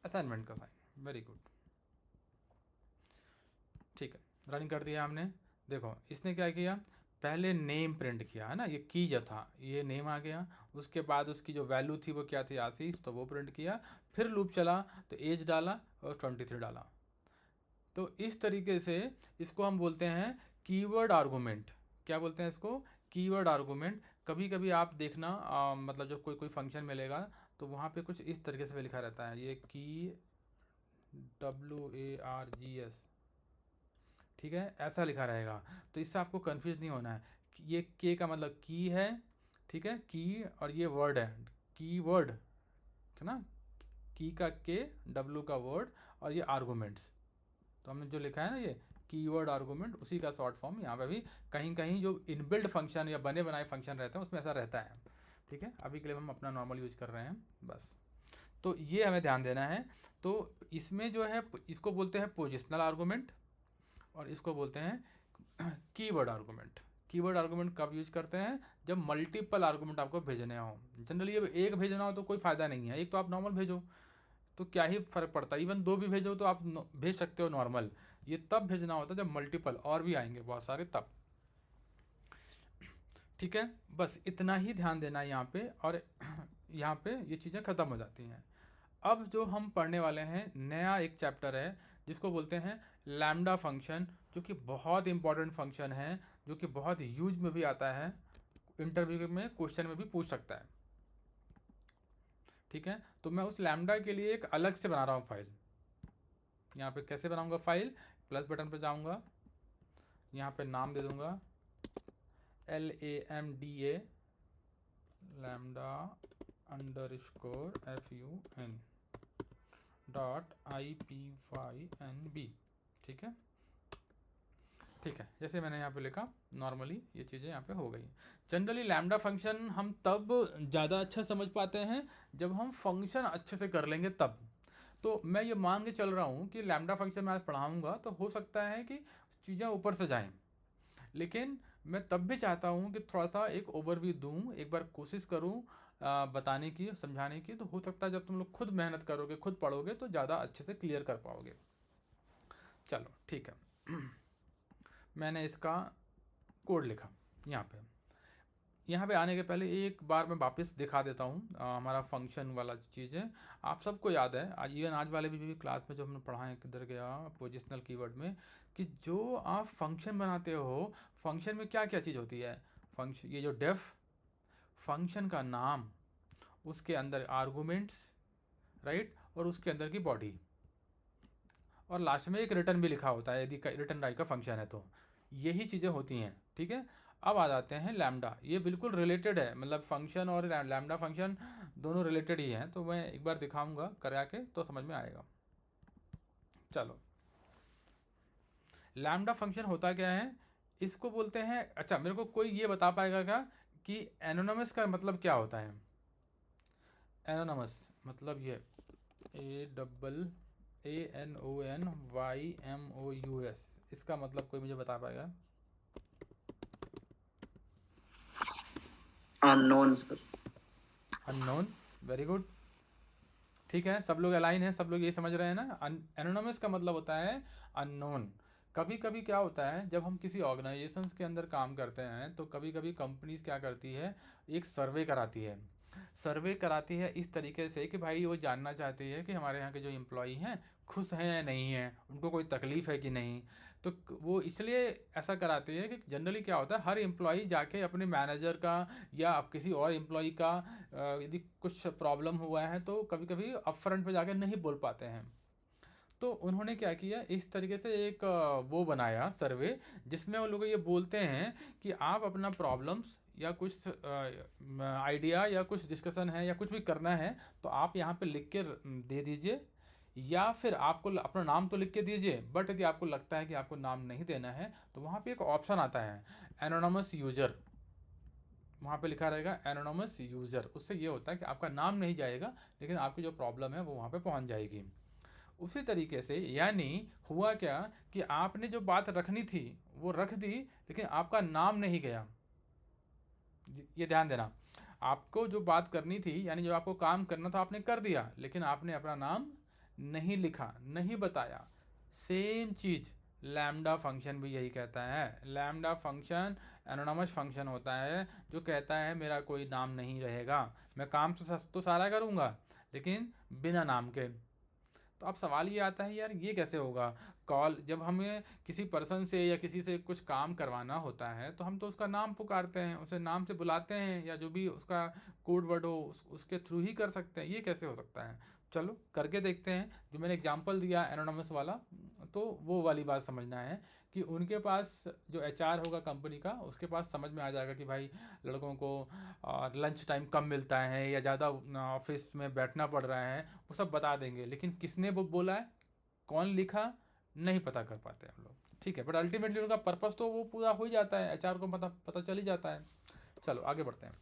असाइनमेंट का साइन, वेरी गुड। ठीक है, रनिंग कर दिया हमने। देखो इसने क्या किया, पहले नेम प्रिंट किया है ना, ये की जो था ये नेम आ गया, उसके बाद उसकी जो वैल्यू थी वो क्या थी, आशीष, तो वो प्रिंट किया, फिर लूप चला तो एज डाला और 23 डाला। तो इस तरीके से इसको हम बोलते हैं कीवर्ड आर्गूमेंट। क्या बोलते हैं इसको, कीवर्ड आर्गूमेंट। कभी कभी आप देखना मतलब जब कोई कोई फंक्शन मिलेगा तो वहाँ पे कुछ इस तरीके से लिखा रहता है, ये की WARGS, ठीक है, ऐसा लिखा रहेगा। तो इससे आपको कंफ्यूज नहीं होना है, ये के का मतलब की है, ठीक है, की, और ये वर्ड है, की वर्ड है ना, की का के, डब्ल्यू का वर्ड, और ये आर्गूमेंट्स। तो हमने जो लिखा है ना ये कीवर्ड आर्गूमेंट, उसी का शॉर्ट फॉर्म यहाँ पे भी कहीं कहीं जो इनबिल्ट फंक्शन या बने बनाए फंक्शन रहते हैं उसमें ऐसा रहता है। ठीक है, अभी के लिए हम अपना नॉर्मल यूज कर रहे हैं बस। तो ये हमें ध्यान देना है। तो इसमें जो है इसको बोलते हैं पोजिशनल आर्गूमेंट, और इसको बोलते हैं कीवर्ड आर्गूमेंट। कीवर्ड आर्गूमेंट कब यूज करते हैं? जब मल्टीपल आर्गूमेंट आपको भेजने हो। जनरली अब एक भेजना हो तो कोई फ़ायदा नहीं है, एक तो आप नॉर्मल भेजो तो क्या ही फ़र्क पड़ता है, इवन 2 भी भेजो तो आप भेज सकते हो नॉर्मल। ये तब भेजना होता है जब मल्टीपल और भी आएंगे बहुत सारे तब। ठीक है, बस इतना ही ध्यान देना है यहाँ पे, और यहाँ पे ये चीज़ें ख़त्म हो जाती हैं। अब जो हम पढ़ने वाले हैं नया एक चैप्टर है जिसको बोलते हैं लैम्डा फंक्शन, जो कि बहुत इंपॉर्टेंट फंक्शन है, जो कि बहुत यूज में भी आता है, इंटरव्यू में क्वेश्चन में भी पूछ सकता है। ठीक है, तो मैं उस लैम्डा के लिए एक अलग से बना रहा हूँ फाइल। यहाँ पे कैसे बनाऊंगा फाइल? प्लस बटन पे जाऊंगा, यहाँ पे नाम दे दूंगा LAMDA lambda underscore FUN .IPYNB। ठीक है, ठीक है, जैसे मैंने यहाँ पे लिखा नॉर्मली ये चीज़ें यहाँ पे हो गई। जनरली लैम्डा फंक्शन हम तब ज़्यादा अच्छा समझ पाते हैं जब हम फंक्शन अच्छे से कर लेंगे तब। तो मैं ये मान के चल रहा हूँ कि लैम्डा फंक्शन मैं आज पढ़ाऊँगा तो हो सकता है कि चीज़ें ऊपर से जाएँ, लेकिन मैं तब भी चाहता हूँ कि थोड़ा सा एक ओवरव्यू दूँ, एक बार कोशिश करूँ बताने की, समझाने की। तो हो सकता है जब तुम लोग खुद मेहनत करोगे, खुद पढ़ोगे तो ज़्यादा अच्छे से क्लियर कर पाओगे। चलो ठीक है, मैंने इसका कोड लिखा यहाँ पे आने के पहले एक बार मैं वापस दिखा देता हूँ हमारा फंक्शन वाला चीज़ है। आप सबको याद है, इवन आज वाले भी क्लास में जो हमने पढ़ा है, किधर गया पोजिशनल कीवर्ड में, कि जो आप फंक्शन बनाते हो, फंक्शन में क्या क्या चीज़ होती है? फंक्शन, ये जो डेफ, फंक्शन का नाम, उसके अंदर आर्गूमेंट्स, राइट, और उसके अंदर की बॉडी, और लास्ट में एक रिटर्न भी लिखा होता है यदि रिटर्न टाइप का फंक्शन है तो। यही चीज़ें होती हैं। ठीक है, अब आ जाते हैं लैम्डा। ये बिल्कुल रिलेटेड है, मतलब फंक्शन और लैम्डा फंक्शन दोनों रिलेटेड ही हैं। तो मैं एक बार दिखाऊंगा करा के तो समझ में आएगा। चलो, लैम्डा फंक्शन होता क्या है, इसको बोलते हैं, अच्छा मेरे को कोई ये बता पाएगा क्या कि एनोनिमस का मतलब क्या होता है? एनोनिमस मतलब ये ANNONYMOUS, इसका मतलब कोई मुझे बता पाएगा? Unknown sir. Unknown, very good. ठीक है, सब लोग अलाइन हैं, सब लोग ये समझ रहे हैं ना। एनोनिमस का मतलब होता है अननोन। कभी कभी क्या होता है, जब हम किसी ऑर्गेनाइजेशंस के अंदर काम करते हैं तो कभी कभी कंपनीज क्या करती है, एक सर्वे कराती है। सर्वे कराती है इस तरीके से कि भाई वो जानना चाहती है कि हमारे यहाँ के जो एम्प्लॉई हैं खुश हैं या नहीं हैं, उनको कोई तकलीफ़ है कि नहीं। तो वो इसलिए ऐसा कराती है कि जनरली क्या होता है, हर एम्प्लॉई जाके अपने मैनेजर का या किसी और एम्प्लॉई का यदि कुछ प्रॉब्लम हुआ है तो कभी कभी अप फ्रंट पे जाके नहीं बोल पाते हैं। तो उन्होंने क्या किया, इस तरीके से एक वो बनाया सर्वे, जिसमें वो लोग ये बोलते हैं कि आप अपना प्रॉब्लम्स या कुछ आइडिया या कुछ डिस्कशन है या कुछ भी करना है तो आप यहाँ पे लिख के दे दीजिए, या फिर आपको अपना नाम तो लिख के दीजिए, बट यदि आपको लगता है कि आपको नाम नहीं देना है तो वहाँ पे एक ऑप्शन आता है एनोनिमस यूजर, वहाँ पे लिखा रहेगा एनोनिमस यूज़र। उससे ये होता है कि आपका नाम नहीं जाएगा, लेकिन आपकी जो प्रॉब्लम है वो वहाँ पे पहुँच जाएगी। उसी तरीके से यानी हुआ क्या कि आपने जो बात रखनी थी वो रख दी, लेकिन आपका नाम नहीं गया। ये ध्यान देना, आपको जो बात करनी थी यानी जो आपको काम करना था आपने कर दिया, लेकिन आपने अपना नाम नहीं लिखा, नहीं बताया। सेम चीज़ लैम्डा फंक्शन भी यही कहता है। लैम्डा फंक्शन एनोनिमस फंक्शन होता है जो कहता है मेरा कोई नाम नहीं रहेगा, मैं काम तो सारा करूँगा लेकिन बिना नाम के। तो अब सवाल ये आता है यार ये कैसे होगा? कॉल, जब हमें किसी पर्सन से या किसी से कुछ काम करवाना होता है तो हम तो उसका नाम पुकारते हैं, उसे नाम से बुलाते हैं, या जो भी उसका कोड वर्ड हो उसके थ्रू ही कर सकते हैं। ये कैसे हो सकता है? चलो करके देखते हैं। जो मैंने एग्जांपल दिया एनोनिमस वाला, तो वो वाली बात समझना है कि उनके पास जो HR होगा कंपनी का, उसके पास समझ में आ जाएगा कि भाई लड़कों को लंच टाइम कम मिलता है या ज़्यादा ऑफिस में बैठना पड़ रहा है, वो सब बता देंगे। लेकिन किसने वो बोला है, कौन लिखा, नहीं पता कर पाते हम लोग। ठीक है, बट अल्टीमेटली उनका पर्पस तो वो पूरा हो ही जाता है, HR को पता चल ही जाता है। चलो आगे बढ़ते हैं।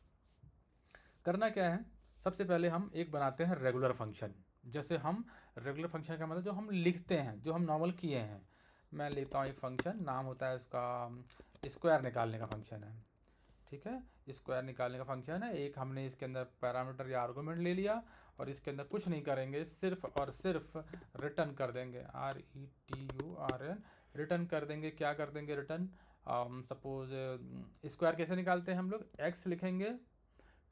करना क्या है, सबसे पहले हम एक बनाते हैं रेगुलर फंक्शन। जैसे हम रेगुलर फंक्शन का मतलब जो हम लिखते हैं, जो हम नॉर्मल किए हैं, मैं लेता हूँ एक फंक्शन, नाम होता है उसका स्क्वायर निकालने का फंक्शन है, ठीक है, स्क्वायर निकालने का फंक्शन है। एक हमने इसके अंदर पैरामीटर या आर्गूमेंट ले लिया और इसके अंदर कुछ नहीं करेंगे, सिर्फ और सिर्फ रिटर्न कर देंगे, RETURN, रिटर्न कर देंगे। क्या कर देंगे रिटर्न? सपोज स्क्वायर कैसे निकालते हैं हम लोग? x लिखेंगे,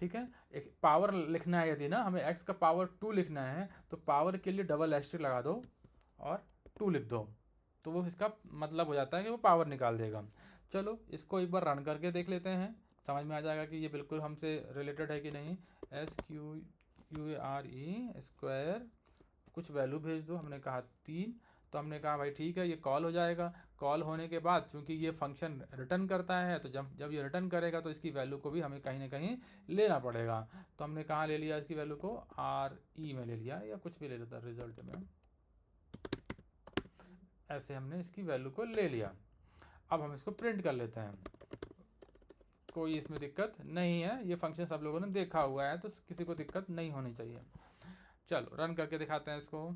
ठीक है, एक पावर लिखना है, यदि ना हमें x का पावर 2 लिखना है तो पावर के लिए डबल एस्टेरिक लगा दो और 2 लिख दो, तो वो इसका मतलब हो जाता है कि वो पावर निकाल देगा। चलो इसको एक बार रन करके देख लेते हैं, समझ में आ जाएगा कि ये बिल्कुल हमसे रिलेटेड है कि नहीं। SQUARE स्क्वायर, कुछ वैल्यू भेज दो, हमने कहा 3, तो हमने कहा भाई ठीक है ये कॉल हो जाएगा। कॉल होने के बाद चूंकि ये फंक्शन रिटर्न करता है, तो जब जब ये रिटर्न करेगा तो इसकी वैल्यू को भी हमें कहीं ना कहीं लेना पड़ेगा। तो हमने कहाँ ले लिया इसकी वैल्यू को? RE में ले लिया, या कुछ भी ले लेता रिजल्ट में, ऐसे हमने इसकी वैल्यू को ले लिया। अब हम इसको प्रिंट कर लेते हैं, कोई इसमें दिक्कत नहीं है, ये फंक्शन सब लोगों ने देखा हुआ है तो किसी को दिक्कत नहीं होनी चाहिए। चलो रन करके दिखाते हैं इसको।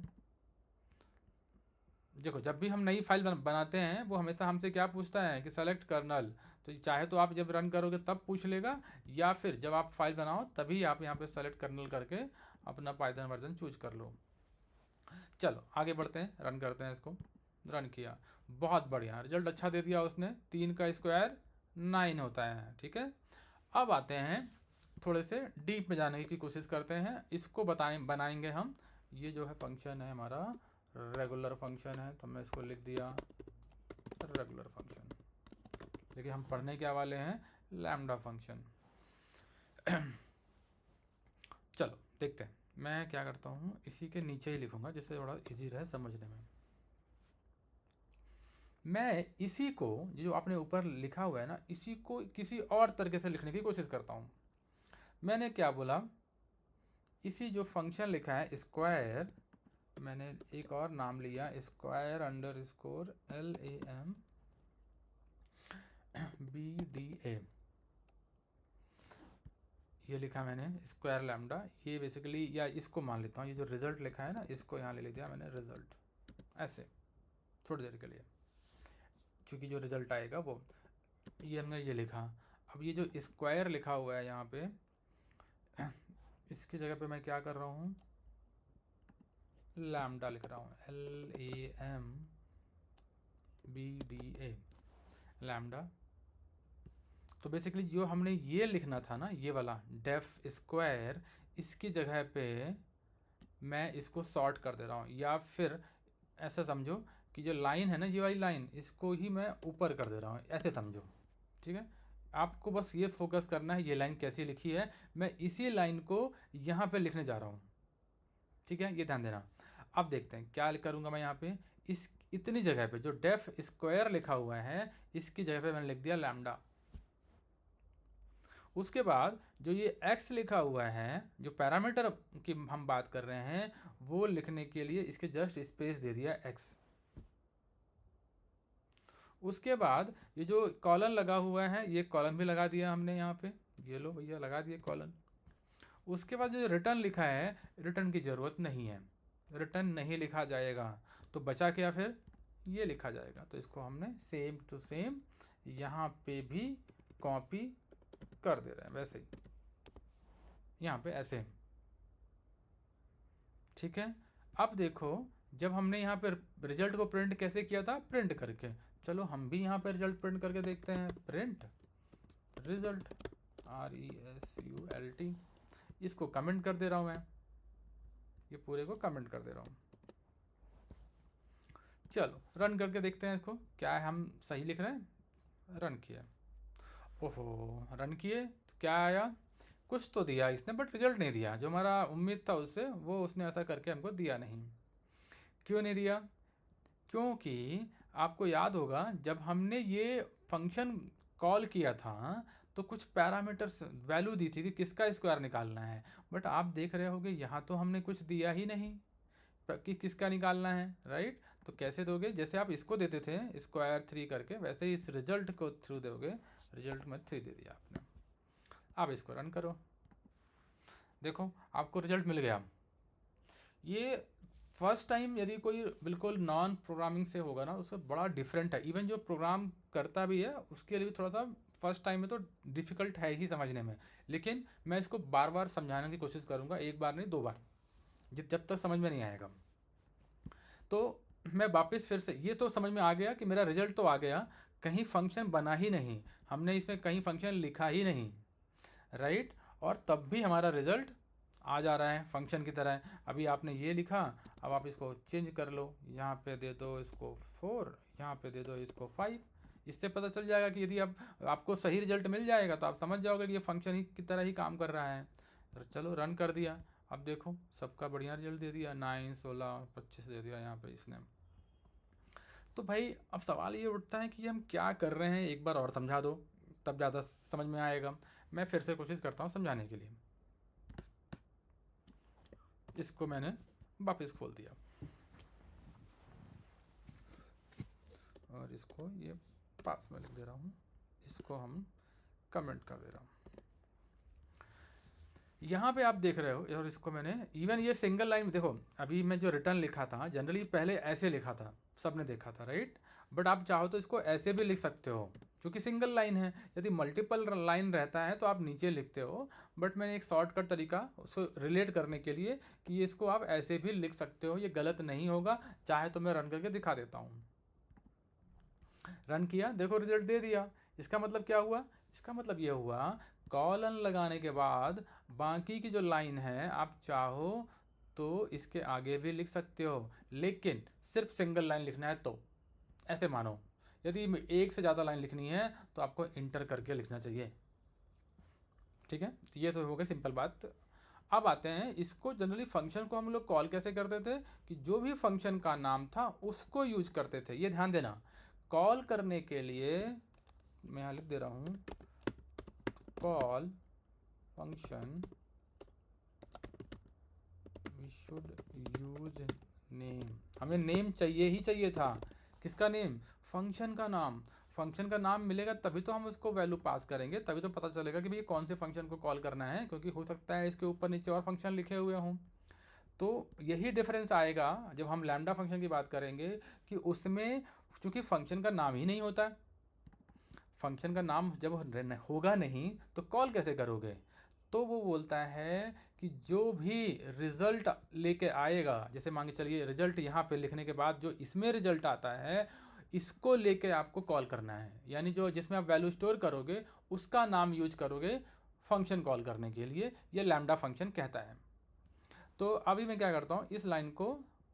देखो जब भी हम नई फाइल बनाते हैं वो हमेशा हमसे क्या पूछता है कि सेलेक्ट कर्नल, तो चाहे तो आप जब रन करोगे तब पूछ लेगा, या फिर जब आप फाइल बनाओ तभी आप यहाँ पे सेलेक्ट कर्नल करके अपना पाइथन वर्जन चूज कर लो। चलो आगे बढ़ते हैं, रन करते हैं इसको। रन किया, बहुत बढ़िया, रिजल्ट अच्छा दे दिया उसने, 3 का स्क्वायर 9 होता है, ठीक है। अब आते हैं थोड़े से डीप में जाने की कोशिश करते हैं, इसको बनाएंगे हम। ये जो है फंक्शन है हमारा रेगुलर फंक्शन है, तो मैं इसको लिख दिया रेगुलर फंक्शन। देखिए हम पढ़ने क्या वाले हैं, लैम्डा फंक्शन। चलो देखते हैं, मैं क्या करता हूँ, इसी के नीचे ही लिखूंगा जिससे थोड़ा इजी रहे समझने में। मैं इसी को जो आपने ऊपर लिखा हुआ है ना, इसी को किसी और तरीके से लिखने की कोशिश करता हूँ। मैंने क्या बोला, इसी जो फंक्शन लिखा है स्क्वायर, मैंने एक और नाम लिया स्क्वायर अंडरस्कोर LAMBDA, ये लिखा मैंने स्क्वायर लैम्डा। ये बेसिकली, या इसको मान लेता हूँ, ये जो रिजल्ट लिखा है ना इसको यहाँ ले लिया मैंने रिजल्ट, ऐसे थोड़ी देर के लिए, क्योंकि जो रिजल्ट आएगा वो, ये हमने ये लिखा। अब ये जो स्क्वायर लिखा हुआ है यहाँ पे, इसकी जगह पे मैं क्या कर रहा हूँ, लैम्डा लिख रहा हूँ, LAMBDA लैम्डा। तो बेसिकली जो हमने ये लिखना था ना, ये वाला डेफ स्क्वायर, इसकी जगह पे मैं इसको सॉर्ट कर दे रहा हूँ, या फिर ऐसा समझो कि जो लाइन है ना, ये वाली लाइन, इसको ही मैं ऊपर कर दे रहा हूँ, ऐसे समझो, ठीक है। आपको बस ये फोकस करना है ये लाइन कैसी लिखी है, मैं इसी लाइन को यहाँ पे लिखने जा रहा हूँ, ठीक है, ये ध्यान देना। अब देखते हैं क्या करूँगा मैं यहाँ पे, इस इतनी जगह पे जो डेफ स्क्वायर लिखा हुआ है इसकी जगह पे मैंने लिख दिया लैम्डा। उसके बाद जो ये x लिखा हुआ है, जो पैरामीटर की हम बात कर रहे हैं, वो लिखने के लिए इसके जस्ट स्पेस दे दिया x। उसके बाद ये जो कॉलन लगा हुआ है, ये कॉलन भी लगा दिया हमने यहाँ पे, ये लो भैया लगा दिए कॉलन। उसके बाद जो रिटर्न लिखा है, रिटर्न की ज़रूरत नहीं है, रिटर्न नहीं लिखा जाएगा, तो बचा क्या फिर, ये लिखा जाएगा। तो इसको हमने सेम टू सेम यहाँ पे भी कॉपी कर दे रहे हैं, वैसे ही यहाँ पे ऐसे, ठीक है। अब देखो जब हमने यहाँ पे रिजल्ट को प्रिंट कैसे किया था, प्रिंट करके, चलो हम भी यहाँ पे रिजल्ट प्रिंट करके देखते हैं। प्रिंट रिजल्ट RESULT, इसको कमेंट कर दे रहा हूँ मैं, ये पूरे को कमेंट कर दे रहा हूँ। चलो रन करके देखते हैं इसको, क्या है हम सही लिख रहे हैं। रन किया, ओहो रन किए तो क्या आया, कुछ तो दिया इसने बट रिजल्ट नहीं दिया, जो हमारा उम्मीद था उससे, वो उसने ऐसा करके हमको दिया नहीं। क्यों नहीं दिया, क्योंकि आपको याद होगा जब हमने ये फंक्शन कॉल किया था तो कुछ पैरामीटर्स वैल्यू दी थी कि किसका स्क्वायर निकालना है, बट आप देख रहे होगे यहाँ तो हमने कुछ दिया ही नहीं कि किसका निकालना है, राइट। तो कैसे दोगे, जैसे आप इसको देते थे स्क्वायर 3 करके, वैसे ही इस रिजल्ट को थ्रू दोगे, रिजल्ट में 3 दे दिया आपने। अब इसको रन करो, देखो आपको रिजल्ट मिल गया। ये फर्स्ट टाइम यदि कोई बिल्कुल नॉन प्रोग्रामिंग से होगा ना, उससे बड़ा डिफरेंट है। इवन जो प्रोग्राम करता भी है उसके लिए भी थोड़ा सा फर्स्ट टाइम में तो डिफ़िकल्ट है ही समझने में। लेकिन मैं इसको बार बार समझाने की कोशिश करूँगा, एक बार नहीं 2 बार, जब तक समझ में नहीं आएगा। तो मैं वापस फिर से, ये तो समझ में आ गया कि मेरा रिजल्ट तो आ गया, कहीं फंक्शन बना ही नहीं, हमने इसमें कहीं फंक्शन लिखा ही नहीं, राइट। और तब भी हमारा रिजल्ट आ जा रहा है फंक्शन की तरह। अभी आपने ये लिखा, अब आप इसको चेंज कर लो, यहाँ पे दे दो इसको 4, यहाँ पे दे दो इसको 5। इससे पता चल जाएगा कि यदि आपको सही रिजल्ट मिल जाएगा तो आप समझ जाओगे कि ये फंक्शन ही की तरह ही काम कर रहा है। तो चलो रन कर दिया, अब देखो सबका बढ़िया रिजल्ट दे दिया, 9, 16, 25 दे दिया यहाँ पे इसने। तो भाई अब सवाल ये उठता है कि हम क्या कर रहे हैं, एक बार और समझा दो, तब ज़्यादा समझ में आएगा। मैं फिर से कोशिश करता हूँ समझाने के लिए। इसको मैंने वापस खोल दिया और इसको ये पास में लिख दे रहा हूँ, इसको हम कमेंट कर दे रहा हूँ। यहाँ पे आप देख रहे हो, और इसको मैंने इवन ये सिंगल लाइन, देखो अभी मैं जो रिटर्न लिखा था जनरली पहले ऐसे लिखा था, सबने देखा था, राइट। बट आप चाहो तो इसको ऐसे भी लिख सकते हो क्योंकि सिंगल लाइन है। यदि मल्टीपल लाइन रहता है तो आप नीचे लिखते हो, बट मैंने एक शॉर्टकट तरीका उसको रिलेट करने के लिए कि इसको आप ऐसे भी लिख सकते हो, ये गलत नहीं होगा। चाहे तो मैं रन करके दिखा देता हूँ। रन किया, देखो रिजल्ट दे दिया। इसका मतलब क्या हुआ? इसका मतलब ये हुआ कॉलन लगाने के बाद बाकी की जो लाइन है आप चाहो तो इसके आगे भी लिख सकते हो, लेकिन सिर्फ सिंगल लाइन लिखना है तो ऐसे मानो। यदि एक से ज़्यादा लाइन लिखनी है तो आपको इंटर करके लिखना चाहिए, ठीक है। तो ये तो हो गई सिंपल बात। अब आते हैं इसको, जनरली फंक्शन को हम लोग कॉल कैसे करते थे कि जो भी फंक्शन का नाम था उसको यूज करते थे। ये ध्यान देना, कॉल करने के लिए मैं यहाँ लिख दे रहा हूँ call function we should use name. हमें नेम चाहिए ही चाहिए था। किसका नेम? फंक्शन का नाम। फंक्शन का नाम मिलेगा तभी तो हम उसको वैल्यू पास करेंगे, तभी तो पता चलेगा कि भाई कौन से फंक्शन को कॉल करना है, क्योंकि हो सकता है इसके ऊपर नीचे और फंक्शन लिखे हुए हों। तो यही डिफरेंस आएगा जब हम लैम्डा फंक्शन की बात करेंगे कि उसमें चूंकि फंक्शन का नाम ही नहीं होता है, फंक्शन का नाम जब होगा नहीं तो कॉल कैसे करोगे? तो वो बोलता है कि जो भी रिजल्ट लेके आएगा, जैसे मान के चलिए रिजल्ट यहाँ पे लिखने के बाद जो इसमें रिजल्ट आता है इसको लेके आपको कॉल करना है, यानी जो जिसमें आप वैल्यू स्टोर करोगे उसका नाम यूज करोगे फंक्शन कॉल करने के लिए। ये लैम्डा फंक्शन कहता है। तो अभी मैं क्या करता हूँ, इस लाइन को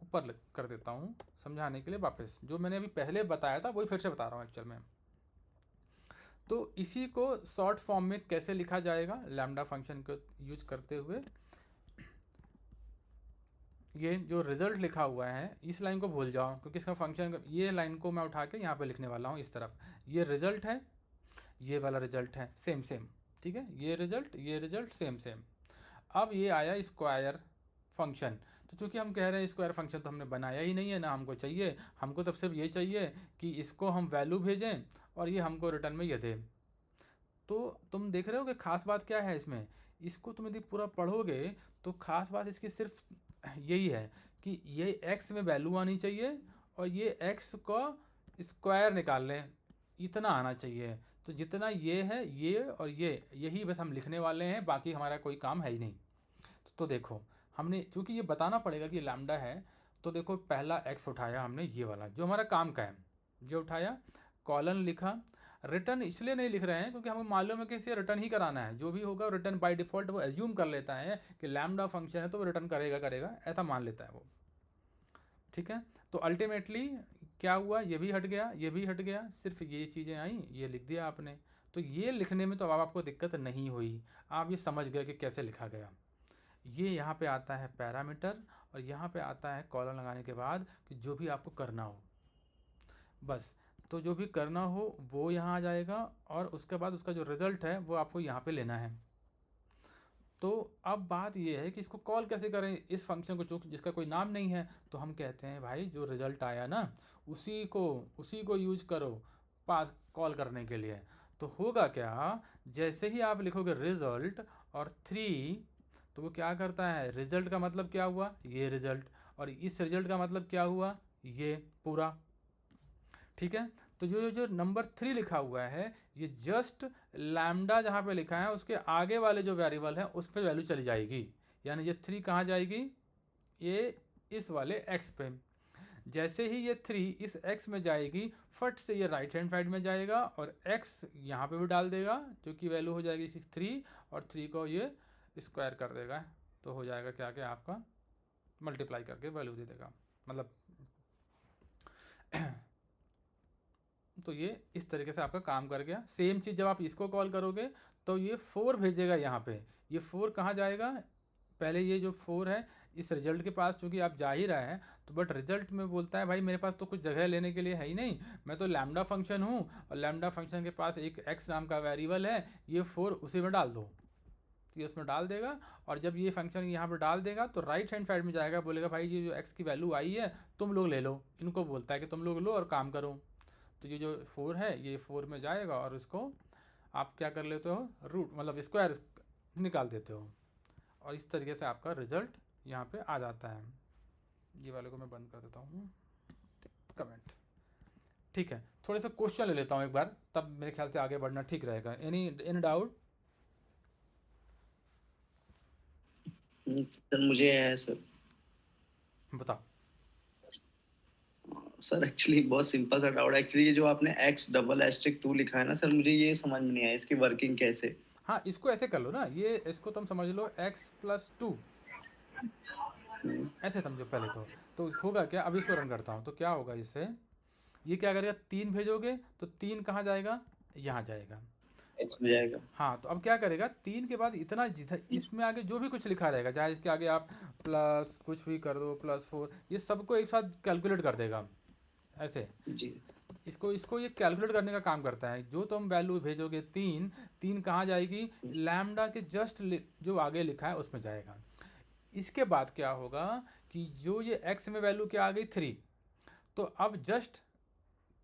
ऊपर कर देता हूँ समझाने के लिए। वापस जो मैंने अभी पहले बताया था वही फिर से बता रहा हूँ एक्चुअल में। तो इसी को शॉर्ट फॉर्म में कैसे लिखा जाएगा लैम्डा फंक्शन को यूज करते हुए, ये जो रिजल्ट लिखा हुआ है इस लाइन को भूल जाओ क्योंकि इसका फंक्शन, ये लाइन को मैं उठा के यहाँ पे लिखने वाला हूँ इस तरफ। ये रिजल्ट है, ये वाला रिजल्ट है, सेम सेम, ठीक है। ये रिजल्ट सेम सेम। अब ये आया स्क्वायर फंक्शन। तो चूंकि हम कह रहे हैं स्क्वायर फंक्शन तो हमने बनाया ही नहीं है ना, हमको चाहिए, हमको तो सिर्फ ये चाहिए कि इसको हम वैल्यू भेजें और ये हमको रिटर्न में ये दे। तो तुम देख रहे हो कि खास बात क्या है इसमें। इसको तुम यदि पूरा पढ़ोगे तो खास बात इसकी सिर्फ यही है कि ये x में वैल्यू आनी चाहिए और ये x को स्क्वायर निकाल लें, इतना आना चाहिए। तो जितना ये है ये और ये, यही बस हम लिखने वाले हैं, बाकी हमारा कोई काम है ही नहीं। तो देखो हमने चूंकि ये बताना पड़ेगा कि लैम्डा है, तो देखो पहला x उठाया हमने, ये वाला जो हमारा काम का है, ये उठाया, कॉलन लिखा। रिटर्न इसलिए नहीं लिख रहे हैं क्योंकि हमें मालूम है कि इसे रिटर्न ही कराना है, जो भी होगा रिटर्न बाय डिफ़ॉल्ट वो एज्यूम कर लेता है कि लैम्डा फंक्शन है तो वो रिटर्न करेगा, ऐसा मान लेता है वो, ठीक है। तो अल्टीमेटली क्या हुआ, ये भी हट गया, ये भी हट गया, सिर्फ ये चीज़ें आई, ये लिख दिया आपने। तो ये लिखने में तो अब आपको दिक्कत नहीं हुई, आप ये समझ गए कि कैसे लिखा गया। ये यहाँ पे आता है पैरामीटर और यहाँ पे आता है कॉलम लगाने के बाद कि जो भी आपको करना हो, बस तो जो भी करना हो वो यहाँ आ जाएगा और उसके बाद उसका जो रिज़ल्ट है वो आपको यहाँ पे लेना है। तो अब बात ये है कि इसको कॉल कैसे करें इस फंक्शन को, जिसका कोई नाम नहीं है। तो हम कहते हैं भाई जो रिज़ल्ट आया ना उसी को यूज करो पास कॉल करने के लिए। तो होगा क्या, जैसे ही आप लिखोगे रिज़ल्ट और 3, तो वो क्या करता है, रिजल्ट का मतलब क्या हुआ, ये रिजल्ट, और इस रिजल्ट का मतलब क्या हुआ, ये पूरा। ठीक है, तो जो जो नंबर 3 लिखा हुआ है, ये जस्ट लैम्डा जहाँ पे लिखा है उसके आगे वाले जो वेरिएबल है उस पर वैल्यू चली जाएगी। यानी ये 3 कहाँ जाएगी, ये इस वाले x पे। जैसे ही ये 3 इस x में जाएगी, फट से ये राइट हैंड साइड में जाएगा और x यहाँ पे भी डाल देगा, जो कि वैल्यू हो जाएगी 3, और 3 को ये स्क्वायर कर देगा, तो हो जाएगा क्या कि आपका मल्टीप्लाई करके वैल्यू दे देगा, मतलब तो ये इस तरीके से आपका काम कर गया। सेम चीज़ जब आप इसको कॉल करोगे तो ये 4 भेजेगा यहाँ पे, ये 4 कहाँ जाएगा, पहले ये जो 4 है इस रिजल्ट के पास, चूँकि आप जा ही रहे हैं, तो बट रिजल्ट में बोलता है भाई मेरे पास तो कुछ जगह लेने के लिए है ही नहीं, मैं तो लैम्डा फंक्शन हूँ, और लैम्डा फंक्शन के पास एक x नाम का वेरिएबल है, ये 4 उसी में डाल दो, तो ये उसमें डाल देगा। और जब ये फंक्शन यहाँ पर डाल देगा तो राइट हैंड साइड में जाएगा, बोलेगा भाई ये जो x की वैल्यू आई है तुम लोग ले लो, इनको बोलता है कि तुम लोग लो और काम करो। तो ये जो 4 है ये 4 में जाएगा और इसको आप क्या कर लेते हो, रूट मतलब स्क्वायर निकाल देते हो, और इस तरीके से आपका रिजल्ट यहाँ पे आ जाता है। ये वाले को मैं बंद कर देता हूँ कमेंट। ठीक है, थोड़े से क्वेश्चन ले लेता हूँ एक बार, तब मेरे ख्याल से आगे बढ़ना ठीक रहेगा। Any doubt? सर मुझे है सर। बताओ। सर एक्चुअली बहुत सिंपल सा डाउट है। एक्चुअली ये जो आपने x डबल एस्ट्रिक 2 लिखा है ना सर, मुझे ये समझ में नहीं आया इसकी वर्किंग कैसे। हाँ, इसको ऐसे कर लो ना, ये इसको तुम समझ लो x+2, ऐसे समझो पहले तो होगा क्या, अब इसको रन करता हूँ तो क्या होगा, इससे ये क्या करेगा, 3 भेजोगे तो 3 कहाँ जाएगा, यहाँ जाएगा। x में जाएगा। हाँ, तो अब क्या करेगा, 3 के बाद इतना इसमें आगे जो भी कुछ लिखा रहेगा, चाहे इसके आगे आप प्लस कुछ भी कर दो, +4, ये सबको एक साथ कैलकुलेट कर देगा ऐसे। जी इसको ये कैलकुलेट करने का काम करता है। जो तुम वैल्यू भेजोगे 3 कहाँ जाएगी, लैम्डा के जस्ट जो आगे लिखा है उसमें जाएगा। इसके बाद क्या होगा कि जो ये x में वैल्यू क्या आ गई 3, तो अब जस्ट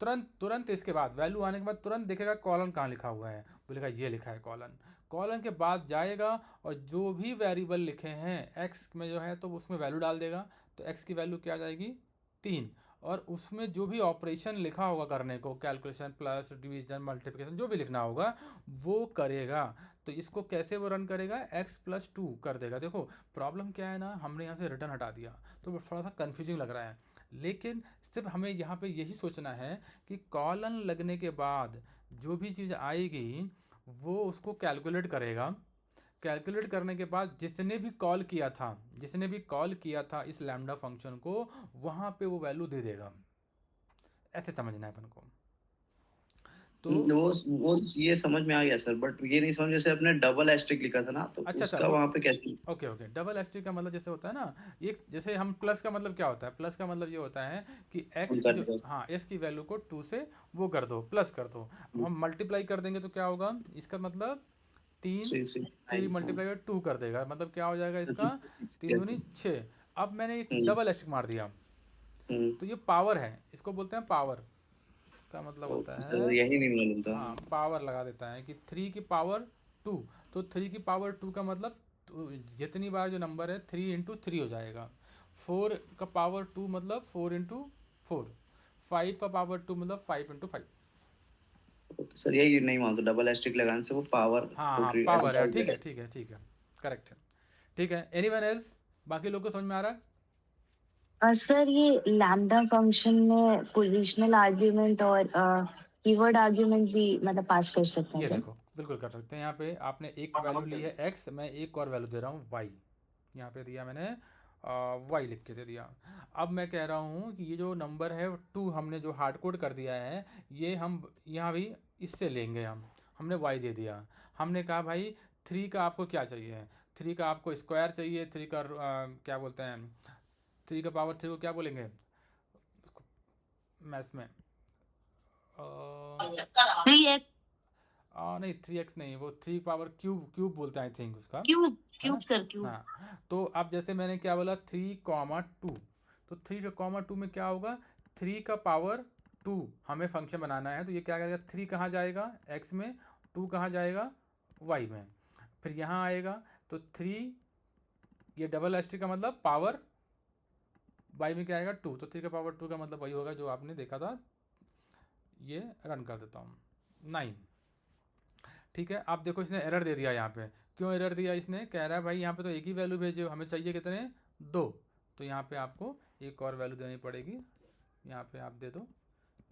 तुरंत इसके बाद वैल्यू आने के बाद तुरंत देखेगा कॉलन कहाँ लिखा हुआ है, बोलेगा ये लिखा है कॉलन। कॉलन के बाद जाएगा और जो भी वेरिएबल लिखे हैं x में जो है तो उसमें वैल्यू डाल देगा, तो x की वैल्यू क्या आ जाएगी 3, और उसमें जो भी ऑपरेशन लिखा होगा करने को, कैलकुलेशन प्लस डिवीजन मल्टीप्लिकेशन जो भी लिखना होगा वो करेगा। तो इसको कैसे वो रन करेगा, x+2 कर देगा। देखो प्रॉब्लम क्या है ना, हमने यहाँ से रिटर्न हटा दिया तो थोड़ा सा कन्फ्यूजिंग लग रहा है, लेकिन सिर्फ हमें यहाँ पे यही सोचना है कि कॉलन लगने के बाद जो भी चीज़ आएगी वो उसको कैलकुलेट करेगा। कैलकुलेट करने के बाद जिसने भी कॉल किया था इस लैम्डा फंक्शन को, वहाँ पे वो वैल्यू दे देगा। ऐसे समझना है अपन को। तो वो ये समझ में आ गया सर, बट ये नहीं समझ, जैसे आपने डबल एस्ट्रिक लिखा था ना, तो अच्छा उसका वो वहां पे कैसे। ओके डबल एस्ट्रिक का मतलब जैसे होता है ना, ये जैसे हम प्लस का मतलब क्या होता है, प्लस का मतलब ये होता है कि x की उनका जो, हाँ x की वैल्यू को 2 से वो कर दो, प्लस कर दो। अब हम मल्टीप्लाई कर देंगे तो क्या होगा, इसका मतलब 3 मल्टीप्लाई कर 2 कर देगा, मतलब क्या हो जाएगा इसका 3 दूनी 6। अब मैंने एक डबल एस्ट्रिक मार दिया, तो ये पावर है, इसको बोलते हैं पावर। इसका मतलब होता है, यही नहीं मालूम था। हाँ पावर लगा देता है कि 3 की पावर 2, तो 3 की पावर 2 का मतलब जितनी बार जो नंबर है 3 × 3 हो जाएगा। 4 का पावर 2 मतलब 4 × 4, 5 का पावर 2 मतलब 5 × 5। सर यही नहीं मालूम, डबल एस्ट्रिक लगाने से वो पावर हाँ पावर है, ठीक है करेक्ट है। ठीक है, एनीवन एल्स, बाकी लोग को समझ में आ रहा है? सर ये लैम्डा फंक्शन में पोजिशनल आर्ग्यूमेंट और कीवर्ड आर्ग्यूमेंट भी मतलब पास कर सकते हैं ये सर? देखो बिल्कुल कर सकते हैं। यहाँ पे आपने एक वैल्यू ली है x, मैं एक और वैल्यू दे रहा हूँ y, यहाँ पे दिया मैंने y लिख के दे दिया। अब मैं कह रहा हूँ कि ये जो नंबर है 2 हमने जो हार्ड कोड कर दिया है, ये हम यहाँ भी इससे लेंगे, हमने y दे दिया। हमने कहा भाई 3 का आपको क्या चाहिए, 3 का आपको स्क्वायर चाहिए, 3 का क्या बोलते हैं, 3 का पावर 3 को क्या बोलेंगे मैथ्स में, 3x नहीं 3x नहीं, वो 3 पावर क्यूब बोलते हैं आई थिंक उसका, क्यूब है ना। Sir cube. हाँ, तो अब जैसे मैंने क्या बोला 3, 2, तो 3, 2 में क्या होगा, 3 का पावर 2 हमें फंक्शन बनाना है, तो ये क्या करेगा, 3 कहाँ जाएगा x में, 2 कहाँ जाएगा y में, फिर यहाँ आएगा तो 3 ये डबल एस्ट्रिक का मतलब पावर बाई में क्या आएगा 2, तो 3 का पावर 2 का मतलब वही होगा जो आपने देखा था। ये रन कर देता हूँ 9। ठीक है, आप देखो इसने एरर दे दिया यहाँ पे। क्यों एरर दिया इसने? कह रहा है भाई यहाँ पे तो एक ही वैल्यू भेजे हो, हमें चाहिए कितने? 2। तो यहाँ पे आपको एक और वैल्यू देनी पड़ेगी, यहाँ पे आप दे दो,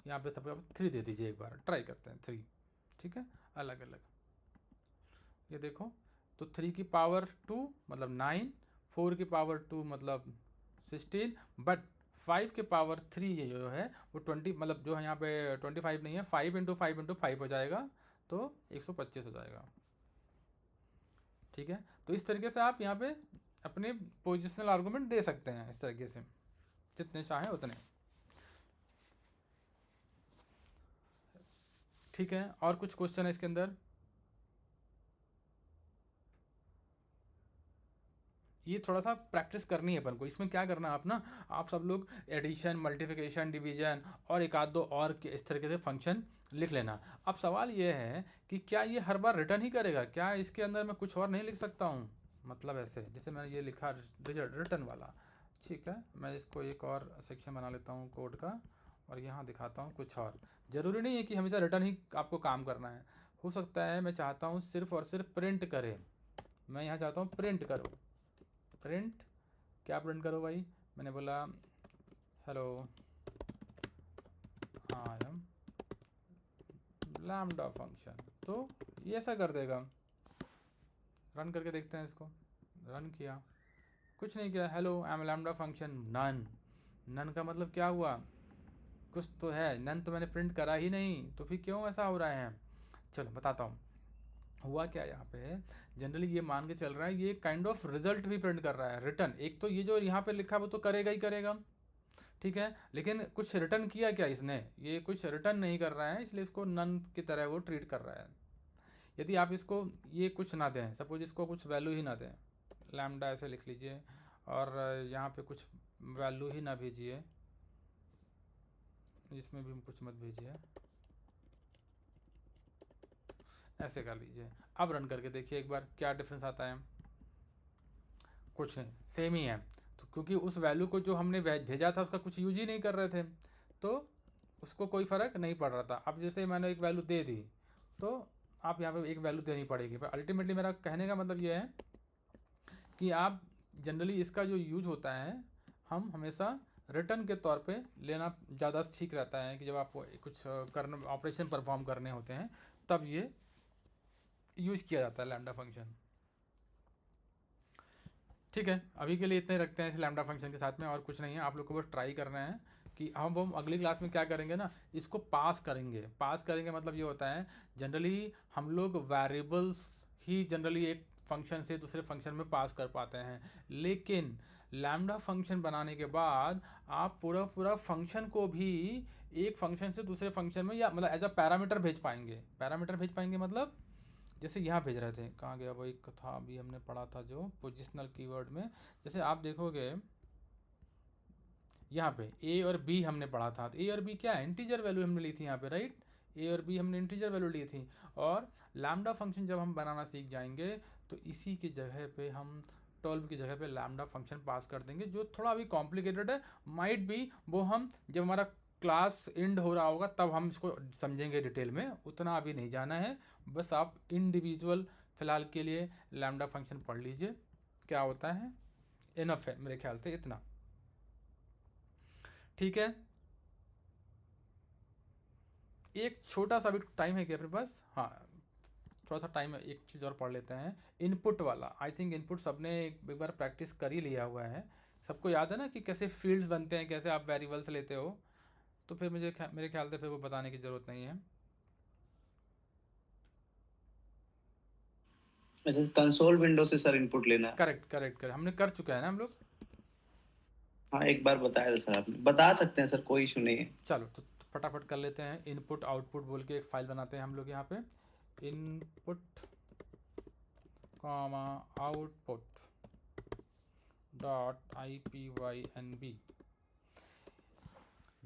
यहाँ पे सब आप 3 दे दीजिए। एक बार ट्राई करते हैं 3। ठीक है, अलग अलग ये देखो, तो 3 की पावर 2 मतलब 9, 4 की पावर 2 मतलब 16, बट 5 के पावर 3 ये जो है वो 20, मतलब जो है यहाँ पे 25 नहीं है, 5 इंटू 5 इंटू 5 हो जाएगा, तो 125 हो जाएगा। ठीक है, तो इस तरीके से आप यहाँ पे अपने पोजिशनल आर्गूमेंट दे सकते हैं, इस तरीके से जितने चाहें उतने। ठीक है, और कुछ क्वेश्चन है इसके अंदर? ये थोड़ा सा प्रैक्टिस करनी है अपन को। इसमें क्या करना है आप ना, आप सब लोग एडिशन, मल्टीप्लिकेशन, डिवीजन और एक आध दो और इस तरीके से फंक्शन लिख लेना। अब सवाल ये है कि क्या ये हर बार रिटर्न ही करेगा? क्या इसके अंदर मैं कुछ और नहीं लिख सकता हूँ? मतलब ऐसे जैसे मैंने ये लिखा रिटर्न वाला। ठीक है, मैं इसको एक और सेक्शन बना लेता हूँ कोड का, और यहाँ दिखाता हूँ कुछ और। ज़रूरी नहीं है कि हमेशा रिटर्न ही आपको काम करना है, हो सकता है मैं चाहता हूँ सिर्फ और सिर्फ प्रिंट करे। मैं यहाँ चाहता हूँ प्रिंट करो। प्रिंट क्या प्रिंट करो भाई? मैंने बोला hello I am lambda function, तो ये ऐसा कर देगा। रन करके देखते हैं इसको। रन किया, कुछ नहीं किया। Hello I am lambda function none. None का मतलब क्या हुआ? कुछ तो है, नन तो मैंने प्रिंट करा ही नहीं, तो फिर क्यों ऐसा हो रहा है? चलो बताता हूँ हुआ क्या। यहाँ पे जनरली ये मान के चल रहा है ये काइंड ऑफ रिजल्ट भी प्रिंट कर रहा है, रिटर्न। एक तो ये जो यहाँ पे लिखा है वो तो करेगा ही करेगा, ठीक है, लेकिन कुछ रिटर्न किया क्या इसने? ये कुछ रिटर्न नहीं कर रहा है, इसलिए इसको नन की तरह वो ट्रीट कर रहा है। यदि आप इसको ये कुछ ना दें, सपोज इसको कुछ वैल्यू ही ना दें, लैम्डा ऐसे लिख लीजिए, और यहाँ पे कुछ वैल्यू ही ना भेजिए, इसमें भी कुछ मत भेजिए, ऐसे कर लीजिए। अब रन करके देखिए एक बार क्या डिफरेंस आता है। कुछ नहीं, सेम ही है। तो क्योंकि उस वैल्यू को जो हमने भेजा था उसका कुछ यूज ही नहीं कर रहे थे, तो उसको कोई फ़र्क नहीं पड़ रहा था। अब जैसे मैंने एक वैल्यू दे दी, तो आप यहाँ पे एक वैल्यू देनी पड़ेगी। पर अल्टीमेटली मेरा कहने का मतलब ये है कि आप जनरली इसका जो यूज होता है, हम हमेशा रिटर्न के तौर पे लेना ज़्यादा ठीक रहता है, कि जब आपको कुछ करने ऑपरेशन परफॉर्म करने होते हैं तब ये यूज किया जाता है लैम्डा फंक्शन। ठीक है, अभी के लिए इतने ही रखते हैं इस लैम्डा फंक्शन के साथ में, और कुछ नहीं है। आप लोग को बस ट्राई करना है कि हम अगली क्लास में क्या करेंगे ना, इसको पास करेंगे। पास करेंगे मतलब ये होता है जनरली हम लोग वेरिएबल्स ही जनरली एक फंक्शन से दूसरे फंक्शन में पास कर पाते हैं, लेकिन लैम्डा फंक्शन बनाने के बाद आप पूरा पूरा फंक्शन को भी एक फंक्शन से दूसरे फंक्शन में, या मतलब एज अ पैरामीटर भेज पाएंगे। पैरामीटर भेज पाएंगे मतलब जैसे यहाँ भेज रहे थे, कहाँ गया वो एक था अभी हमने पढ़ा था जो पोजिशनल कीवर्ड में। जैसे आप देखोगे यहाँ पे ए और बी हमने पढ़ा था, तो ए और बी क्या है? इंटीजर वैल्यू हमने ली थी यहाँ पे, राइट? ए और बी हमने इंटीजर वैल्यू ली थी। और लैम्डा फंक्शन जब हम बनाना सीख जाएंगे तो इसी की जगह पे हम 12 की जगह पे लैम्डा फंक्शन पास कर देंगे, जो थोड़ा अभी कॉम्प्लिकेटेड है। माइट बी वो हम जब हमारा क्लास एंड हो रहा होगा तब हम इसको समझेंगे डिटेल में, उतना अभी नहीं जाना है। बस आप इंडिविजुअल फ़िलहाल के लिए लैम्डा फंक्शन पढ़ लीजिए क्या होता है, इनफ है मेरे ख्याल से इतना। ठीक है, एक छोटा सा भी टाइम है क्या अपने पास? हाँ, थोड़ा सा टाइम है, एक चीज़ और पढ़ लेते हैं। इनपुट वाला, आई थिंक इनपुट सबने एक बार प्रैक्टिस कर ही लिया हुआ है। सबको याद है ना कि कैसे फील्ड्स बनते हैं, कैसे आप वेरिएबल्स लेते हो, तो फिर मेरे ख्याल से फिर वो बताने की ज़रूरत नहीं है। अच्छा, कंसोल विंडो से सर इनपुट लेना है? करेक्ट करेक्ट करेक्ट, हमने कर चुका है ना हम लोग। हाँ, एक बार बताया था सर आपने, बता सकते हैं सर, कोई इशू नहीं है। चलो तो फटाफट कर लेते हैं। इनपुट आउटपुट बोल के एक फाइल बनाते हैं हम लोग यहाँ पे, input comma output dot IPYNB।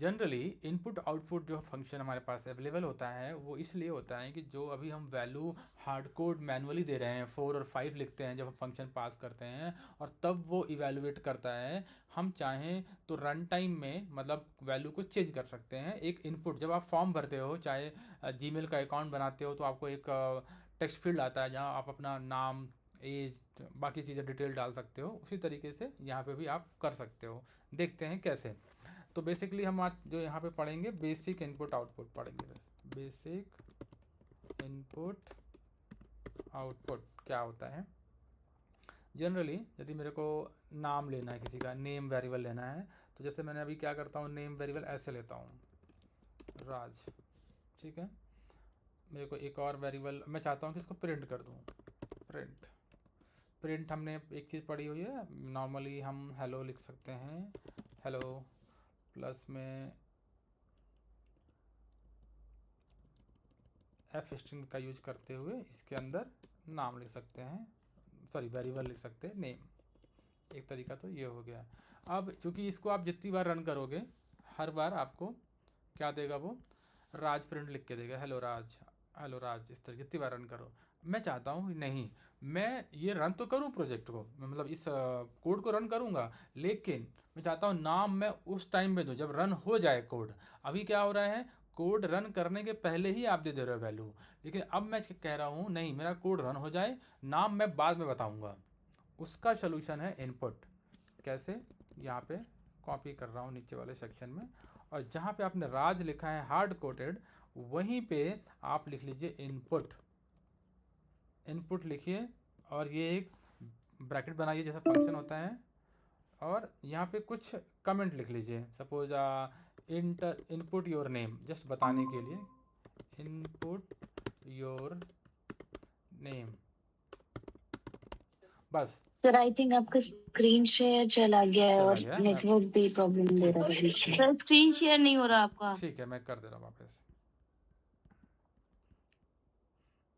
Generally input output जो फंक्शन हमारे पास अवेलेबल होता है वो इसलिए होता है कि जो अभी हम वैल्यू हार्ड कोड मैनुअली दे रहे हैं 4 और 5 लिखते हैं जब हम फंक्शन पास करते हैं और तब वो इवेलुएट करता है। हम चाहें तो रन टाइम में मतलब वैल्यू को चेंज कर सकते हैं। एक इनपुट जब आप फॉर्म भरते हो, चाहे जीमेल का अकाउंट बनाते हो, तो आपको एक टेक्स्ट फील्ड आता है जहाँ आप अपना नाम, एज, बाकी चीज़ें डिटेल डाल सकते हो। उसी तरीके से यहाँ पे भी आप कर सकते हो। देखते हैं कैसे। तो बेसिकली हम आज जो यहाँ पे पढ़ेंगे बेसिक इनपुट आउटपुट पढ़ेंगे। बस बेसिक इनपुट आउटपुट क्या होता है। जनरली यदि मेरे को नाम लेना है, किसी का नेम वेरिएबल लेना है, तो जैसे मैंने अभी क्या करता हूँ, नेम वेरिएबल ऐसे लेता हूँ राज, ठीक है। मेरे को एक और वेरिएबल मैं चाहता हूँ कि इसको प्रिंट कर दूँ, प्रिंट हमने एक चीज़ पढ़ी हुई है। नॉर्मली हम हेलो लिख सकते हैं, हेलो प्लस में एफ स्ट्रिंग का यूज करते हुए इसके अंदर नाम लिख सकते हैं, सॉरी वेरिएबल लिख सकते हैं नेम। एक तरीका तो ये हो गया। अब चूंकि इसको आप जितनी बार रन करोगे हर बार आपको क्या देगा, वो राज प्रिंट लिख के देगा, हेलो राज इस तरह जितनी बार रन करो। मैं चाहता हूँ नहीं, मैं ये रन तो करूँ प्रोजेक्ट को, मतलब इस कोड को रन करूँगा, लेकिन मैं चाहता हूँ नाम मैं उस टाइम में दूँ जब रन हो जाए कोड। अभी क्या हो रहा है, कोड रन करने के पहले ही आप दे रहे हो वैल्यू, लेकिन अब मैं कह रहा हूँ नहीं, मेरा कोड रन हो जाए, नाम मैं बाद में बताऊँगा। उसका सलूशन है इनपुट। कैसे, यहाँ पे कॉपी कर रहा हूँ नीचे वाले सेक्शन में, और जहाँ पे आपने राज लिखा है हार्ड कोटेड, वहीं पे आप लिख लीजिए इनपुट लिखिए, और ये एक ब्रैकेट बनाइए जैसा फंक्शन होता है, और यहाँ पे कुछ कमेंट लिख लीजिए। Suppose input your name, just बताने के लिए, इनपुट योर नेम, बस। सर आई थिंक आपका स्क्रीन शेयर चला गया है चला और गया है, नेटवर्क भी प्रॉब्लम दे रहा है बीच में। सर स्क्रीन शेयर नहीं हो रहा आपका। ठीक है, मैं कर दे रहा हूँ वापस।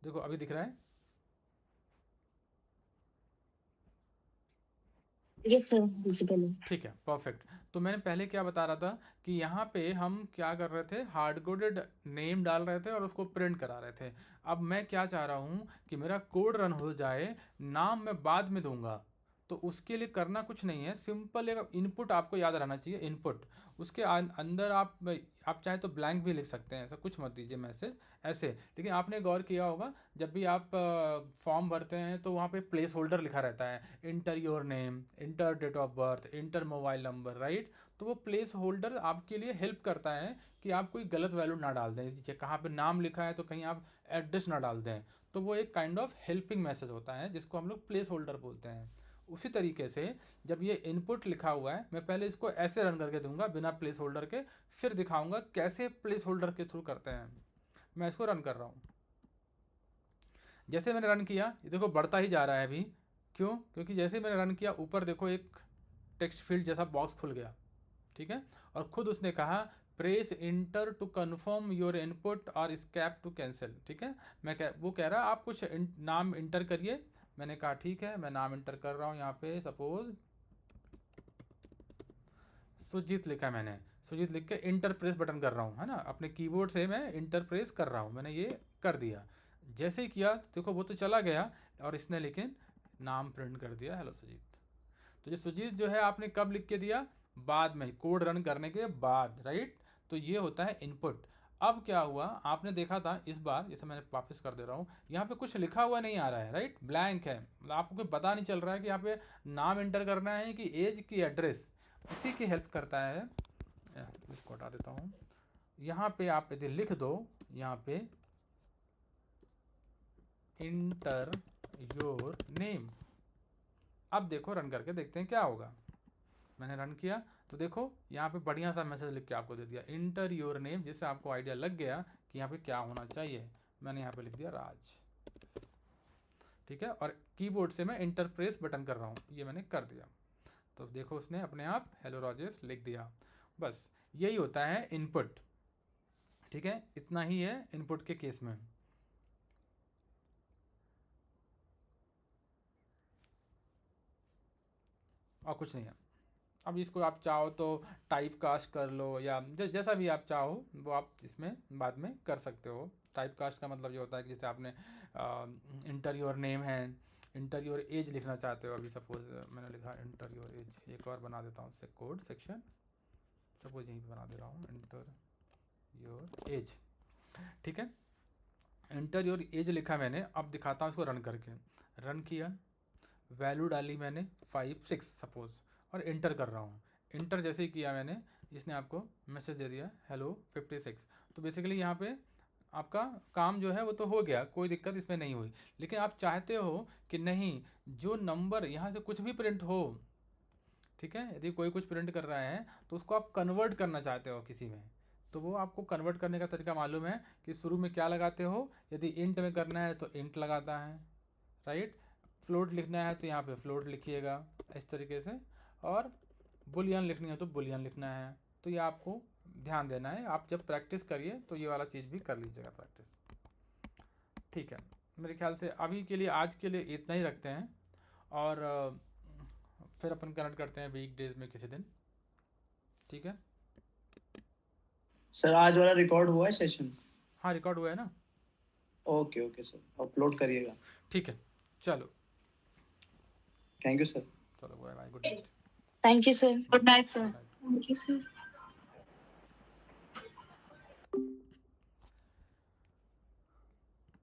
देखो अभी दिख रहा है। यस सर, विजिबल है। ठीक है, परफेक्ट। तो मैंने पहले क्या बता रहा था कि यहाँ पे हम क्या कर रहे थे, हार्ड कोडेड नेम डाल रहे थे और उसको प्रिंट करा रहे थे। अब मैं क्या चाह रहा हूँ कि मेरा कोड रन हो जाए, नाम मैं बाद में दूंगा। तो उसके लिए करना कुछ नहीं है, सिंपल एक इनपुट आपको याद रहना चाहिए, इनपुट। उसके अंदर आप चाहे तो ब्लैंक भी लिख सकते हैं, ऐसा कुछ मत दीजिए मैसेज ऐसे। लेकिन आपने गौर किया होगा जब भी आप फॉर्म भरते हैं तो वहाँ पे प्लेस होल्डर लिखा रहता है, enter your name, enter date of birth, enter mobile number, right. तो वो प्लेस होल्डर आपके लिए हेल्प करता है कि आप कोई गलत वैल्यू ना डाल दें। जैसे कहाँ पे नाम लिखा है तो कहीं आप एड्रेस ना डाल दें। तो वो एक काइंड ऑफ हेल्पिंग मैसेज होता है जिसको हम लोग प्लेस होल्डर बोलते हैं। उसी तरीके से जब ये इनपुट लिखा हुआ है, मैं पहले इसको ऐसे रन करके दूंगा बिना प्लेस होल्डर के, फिर दिखाऊंगा कैसे प्लेस होल्डर के थ्रू करते हैं। मैं इसको रन कर रहा हूँ। जैसे मैंने रन किया, ये देखो बढ़ता ही जा रहा है अभी। क्यों? क्योंकि जैसे मैंने रन किया ऊपर देखो एक टेक्स्ट फील्ड जैसा बॉक्स खुल गया, ठीक है। और खुद उसने कहा press enter to confirm your input और एस्केप टू कैंसिल, ठीक है। वो कह रहा है आप कुछ नाम इंटर करिए। मैंने कहा ठीक है, मैं नाम इंटर कर रहा हूँ। यहाँ पे सपोज सुजीत लिखा है, मैंने सुजीत लिख के इंटर प्रेस बटन कर रहा हूँ, है ना, अपने कीबोर्ड से मैं इंटर प्रेस कर रहा हूँ। मैंने ये कर दिया। जैसे ही किया देखो वो तो चला गया, और इसने लेकिन नाम प्रिंट कर दिया, हेलो सुजीत। तो ये सुजीत जो है आपने कब लिख के दिया, बाद में, कोड रन करने के बाद, राइट। तो ये होता है इनपुट। अब क्या हुआ, आपने देखा था इस बार, जैसे मैंने वापस कर दे रहा हूँ, यहाँ पे कुछ लिखा हुआ नहीं आ रहा है, राइट, ब्लैंक है। मतलब आपको कोई पता नहीं चल रहा है कि यहाँ पे नाम एंटर करना है कि एज की एड्रेस। उसी की हेल्प करता है। इसको हटा देता हूँ। यहाँ पे आप यदि लिख दो, यहाँ पे इंटर योर नेम, अब देखो रन करके देखते हैं क्या होगा। मैंने रन किया तो देखो यहाँ पे बढ़िया सा मैसेज लिख के आपको दे दिया, इंटर योर नेम, जिससे आपको आइडिया लग गया कि यहाँ पे क्या होना चाहिए। मैंने यहाँ पे लिख दिया राज, ठीक है। और कीबोर्ड से मैं इंटर प्रेस बटन कर रहा हूँ, ये मैंने कर दिया। तो देखो उसने अपने आप हेलो राजेश लिख दिया। बस यही होता है इनपुट, ठीक है। इतना ही है इनपुट के केस में। और कुछ नहीं है। अब इसको आप चाहो तो टाइप कास्ट कर लो या जैसा भी आप चाहो वो आप इसमें बाद में कर सकते हो। टाइप कास्ट का मतलब ये होता है कि जैसे आपने इंटर योर नेम है, इंटर योर एज लिखना चाहते हो। अभी सपोज मैंने लिखा इंटर योर एज, एक और बना देता हूँ उससे कोड सेक्शन, सपोज यहीं पे बना दे रहा हूँ इंटर योर एज। ठीक है, इंटर योर एज लिखा मैंने। अब दिखाता हूँ इसको रन करके। रन किया, वैल्यू डाली मैंने 5 6 सपोज, और इंटर कर रहा हूँ। इंटर जैसे ही किया मैंने, इसने आपको मैसेज दे दिया हेलो 56। तो बेसिकली यहाँ पे आपका काम जो है वो तो हो गया, कोई दिक्कत इसमें नहीं हुई। लेकिन आप चाहते हो कि नहीं, जो नंबर यहाँ से कुछ भी प्रिंट हो, ठीक है, यदि कोई कुछ प्रिंट कर रहा है तो उसको आप कन्वर्ट करना चाहते हो किसी में, तो वो आपको कन्वर्ट करने का तरीका मालूम है कि शुरू में क्या लगाते हो। यदि इंट में करना है तो इंट लगाता है, राइट। फ्लोट लिखना है तो यहाँ पे फ्लोट लिखिएगा इस तरीके से, और बुलियन लिखनी है तो बुलियन लिखना है। तो ये आपको ध्यान देना है। आप जब प्रैक्टिस करिए तो ये वाला चीज़ भी कर लीजिएगा प्रैक्टिस। ठीक है, मेरे ख्याल से अभी के लिए, आज के लिए इतना ही रखते हैं, और फिर अपन कनेक्ट करते हैं वीक डेज में किसी दिन। ठीक है सर, आज वाला रिकॉर्ड हुआ है सेशन? हाँ, रिकॉर्ड हुआ है ना। ओके ओके सर, अपलोड करिएगा। ठीक है, चलो थैंक यू सर। चलो, bye bye, good night. Thank you, sir. Good night sir. Good night. Thank you, sir.